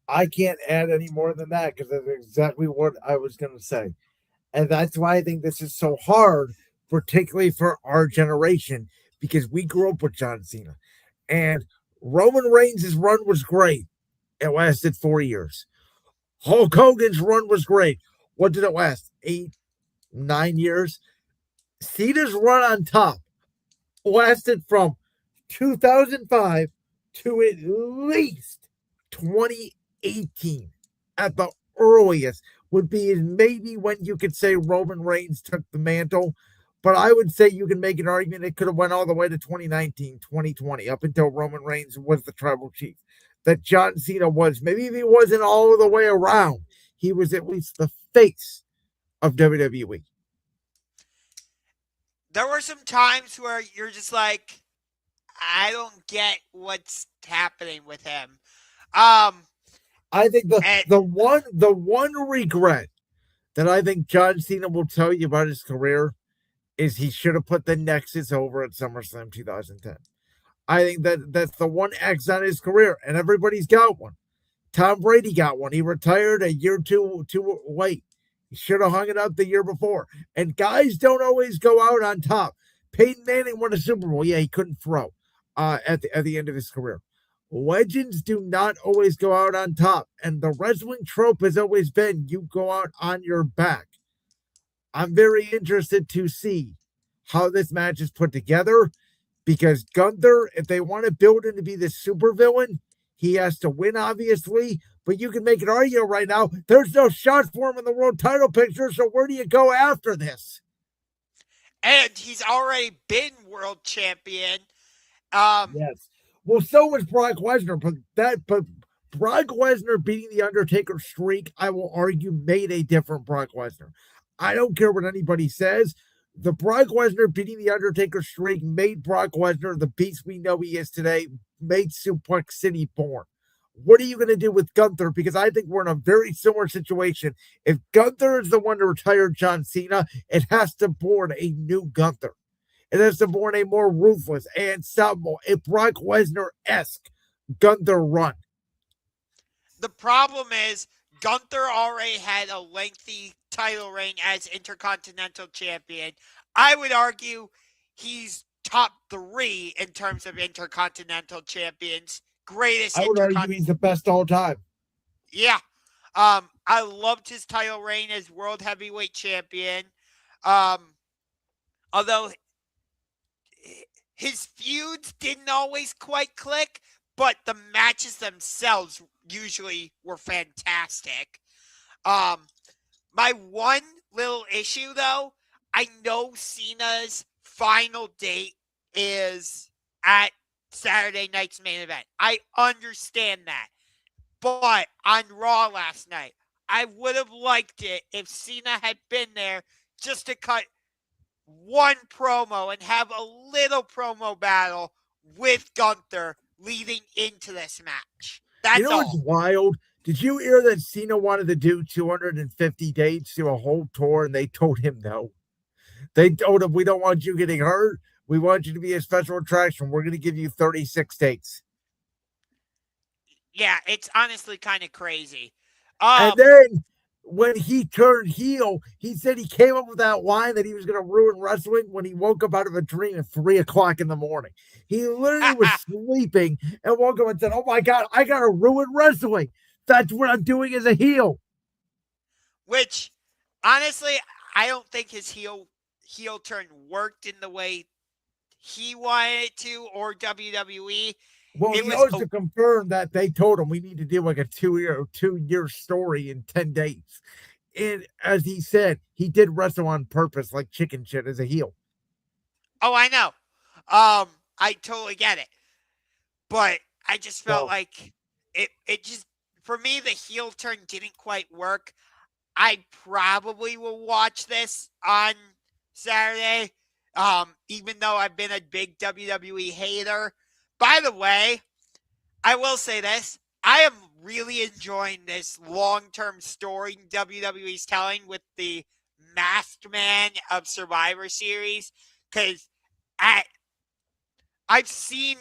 I can't add any more than that because that's exactly what I was going to say. And that's why I think this is so hard, particularly for our generation, because we grew up with John Cena. And Roman Reigns' run was great. It lasted 4 years. Hulk Hogan's run was great. What did it last? 8, 9 years? Cena's run on top lasted from 2005 to at least 2018 at the earliest. Would be maybe when you could say Roman Reigns took the mantle, but I would say you can make an argument it could have went all the way to 2019, 2020, up until Roman Reigns was the tribal chief. That John Cena was, maybe if he wasn't all the way around, he was at least the face of WWE. There were some times where you're just like, I don't get what's happening with him. I think the one regret that I think John Cena will tell you about his career is he should have put the Nexus over at SummerSlam 2010. I think that's the one X on his career, and everybody's got one. Tom Brady got one. He retired a year too late. He should have hung it up the year before. And guys don't always go out on top. Peyton Manning won a Super Bowl. Yeah, he couldn't throw at the end of his career. Legends do not always go out on top, and the wrestling trope has always been you go out on your back. I'm very interested to see how this match is put together because Gunther, if they want to build him to be the supervillain, he has to win, obviously. But you can make an argument right now. There's no shot for him in the world title picture, so where do you go after this? And he's already been world champion. Yes. Well, so was Brock Lesnar, but Brock Lesnar beating the Undertaker streak, I will argue, made a different Brock Lesnar. I don't care what anybody says. The Brock Lesnar beating the Undertaker streak made Brock Lesnar the beast we know he is today, made Suplex City born. What are you going to do with Gunther? Because I think we're in a very similar situation. If Gunther is the one to retire John Cena, it has to born a new Gunther. It has to born a more ruthless and unstoppable, a Brock Lesnar-esque Gunther run. The problem is Gunther already had a lengthy title reign as Intercontinental Champion. I would argue he's top 3 in terms of Intercontinental Champions. Greatest I would argue he's the best all time. Yeah. I loved his title reign as World Heavyweight Champion. Although his feuds didn't always quite click, but the matches themselves usually were fantastic. My one little issue, though, I know Cena's final date is at Saturday night's main event. I understand that. But on Raw last night, I would have liked it if Cena had been there just to cut one promo and have a little promo battle with Gunther leading into this match. That's all. What's wild? Did you hear that Cena wanted to do 250 dates, do a whole tour, and they told him no? They told him, we don't want you getting hurt. We want you to be a special attraction. We're going to give you 36 dates. Yeah, it's honestly kind of crazy. And then when he turned heel, he said he came up with that line that he was going to ruin wrestling when he woke up out of a dream at 3 o'clock in the morning. He literally was sleeping and woke up and said, oh my God, I got to ruin wrestling. That's what I'm doing as a heel. Which, honestly, I don't think his heel turn worked in the way he wanted it to, or WWE. Well, he was to confirm that they told him we need to do like a two-year story in 10 days. And as he said, he did wrestle on purpose like chicken shit as a heel. Oh, I know. I totally get it. But I just felt like it just, for me, the heel turn didn't quite work. I probably will watch this on Saturday, even though I've been a big WWE hater. By the way, I will say this. I am really enjoying this long-term story WWE's telling with the Masked Man of Survivor Series, because I've seen,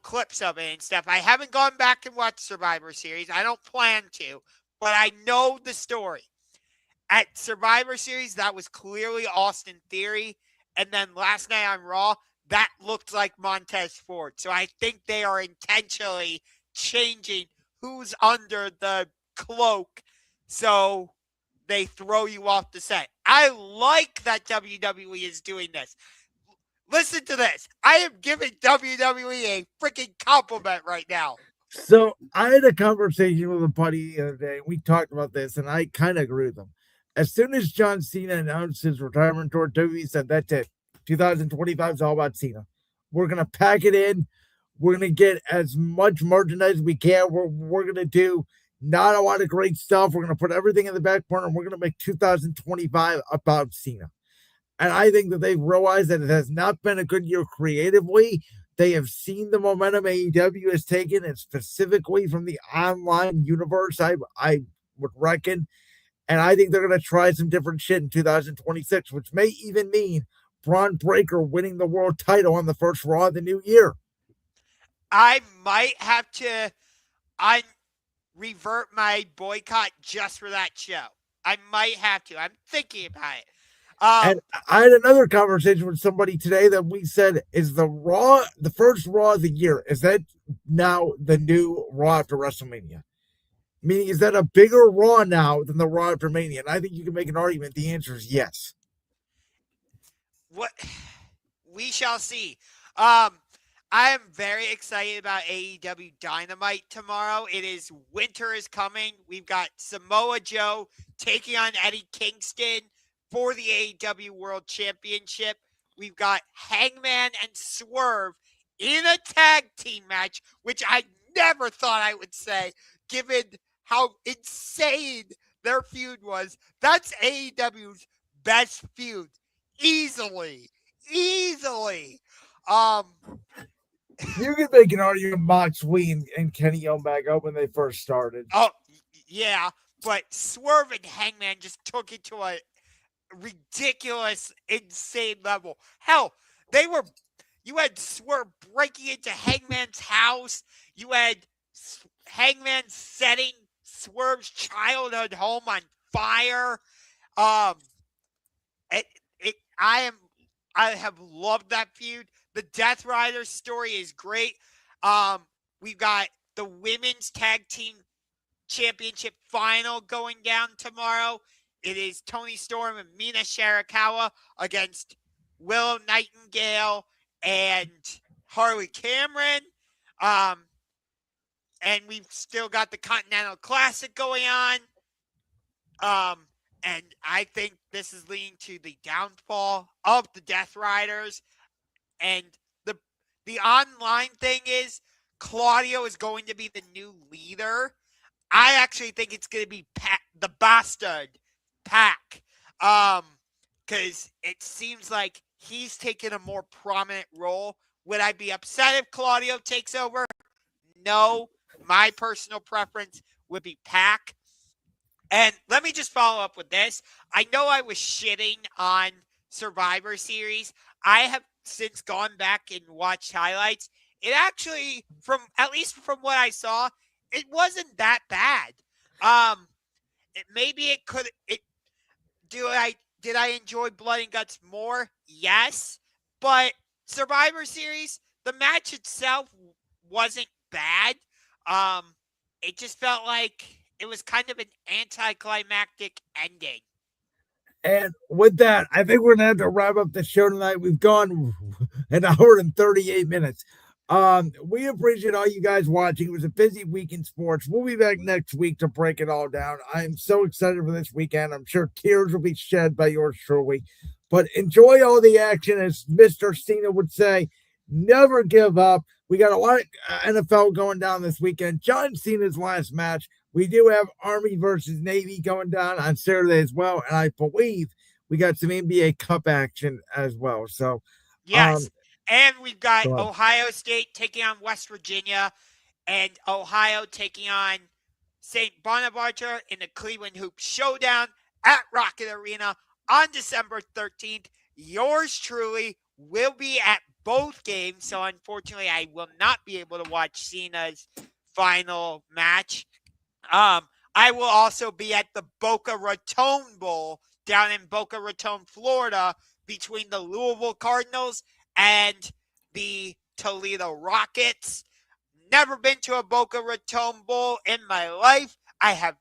clips of it and stuff. I haven't gone back and watched Survivor Series. I don't plan to, but I know the story. At Survivor Series, that was clearly Austin Theory, and then last night on Raw, that looked like Montez Ford. So I think they are intentionally changing who's under the cloak so they throw you off the set. I like that WWE is doing this. Listen to this. I am giving WWE a freaking compliment right now. So I had a conversation with a buddy the other day. We talked about this, and I kind of agree with him. As soon as John Cena announced his retirement tour, WWE said, that's it. 2025 is all about Cena. We're going to pack it in. We're going to get as much merchandise as we can. We're going to do not a lot of great stuff. We're going to put everything in the back burner. And we're going to make 2025 about Cena. And I think that they've realized that it has not been a good year creatively. They have seen the momentum AEW has taken, and specifically from the online universe, I would reckon. And I think they're going to try some different shit in 2026, which may even mean Braun Breaker winning the world title on the first Raw of the new year. I might have to revert my boycott just for that show. I might have to. I'm thinking about it. And I had another conversation with somebody today that we said, is the first Raw of the year, is that now the new Raw after WrestleMania? Meaning, is that a bigger Raw now than the Raw after Mania? And I think you can make an argument. The answer is yes. What we shall see. I am very excited about AEW Dynamite tomorrow. Winter is coming. We've got Samoa Joe taking on Eddie Kingston for the AEW World Championship. We've got Hangman and Swerve in a tag team match, which I never thought I would say, given how insane their feud was. That's AEW's best feud. Easily. You could make an argument Moxley and Kenny Omega when they first started. Oh, yeah, but Swerve and Hangman just took it to a ridiculous, insane level. Hell, you had Swerve breaking into Hangman's house. You had Hangman setting Swerve's childhood home on fire. I have loved that feud. The Death Rider story is great. We've got the Women's Tag Team Championship final going down tomorrow. It is Toni Storm and Mina Shirakawa against Willow Nightingale and Harley Cameron. And we've still got the Continental Classic going on. And I think this is leading to the downfall of the Death Riders. And the online thing is Claudio is going to be the new leader. I actually think it's going to be the Bastard Pac. Because it seems like he's taken a more prominent role. Would I be upset if Claudio takes over? No. My personal preference would be Pac. And let me just follow up with this. I know I was shitting on Survivor Series. I have since gone back and watched highlights. It actually, at least from what I saw, it wasn't that bad. Did I enjoy Blood and Guts more? Yes. But Survivor Series, the match itself wasn't bad. It just felt like it was kind of an anticlimactic ending. And with that, I think we're going to have to wrap up the show tonight. We've gone an hour and 38 minutes. We appreciate all you guys watching. It was a busy week in sports. We'll be back next week to break it all down. I am so excited for this weekend. I'm sure tears will be shed by yours truly. But enjoy all the action, as Mr. Cena would say. Never give up. We got a lot of NFL going down this weekend. John Cena's last match. We do have Army versus Navy going down on Saturday as well. And I believe we got some NBA Cup action as well. So, yes. And we've got Ohio State taking on West Virginia and Ohio taking on St. Bonaventure in the Cleveland Hoop Showdown at Rocket Arena on December 13th. Yours truly will be at both games. So, unfortunately, I will not be able to watch Cena's final match. I will also be at the Boca Raton Bowl down in Boca Raton, Florida, between the Louisville Cardinals and the Toledo Rockets. Never been to a Boca Raton Bowl in my life. I have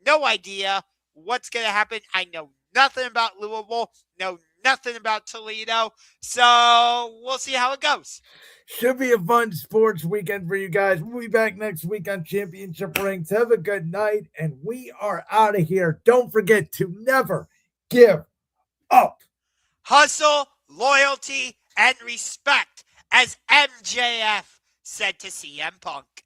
no idea what's going to happen. I know nothing about Louisville, know nothing about Toledo. So we'll see how it goes. Should be a fun sports weekend for you guys. We'll be back next week on Championship Rings. Have a good night, and we are out of here. Don't forget to never give up. Hustle, loyalty, and respect, as MJF said to CM Punk.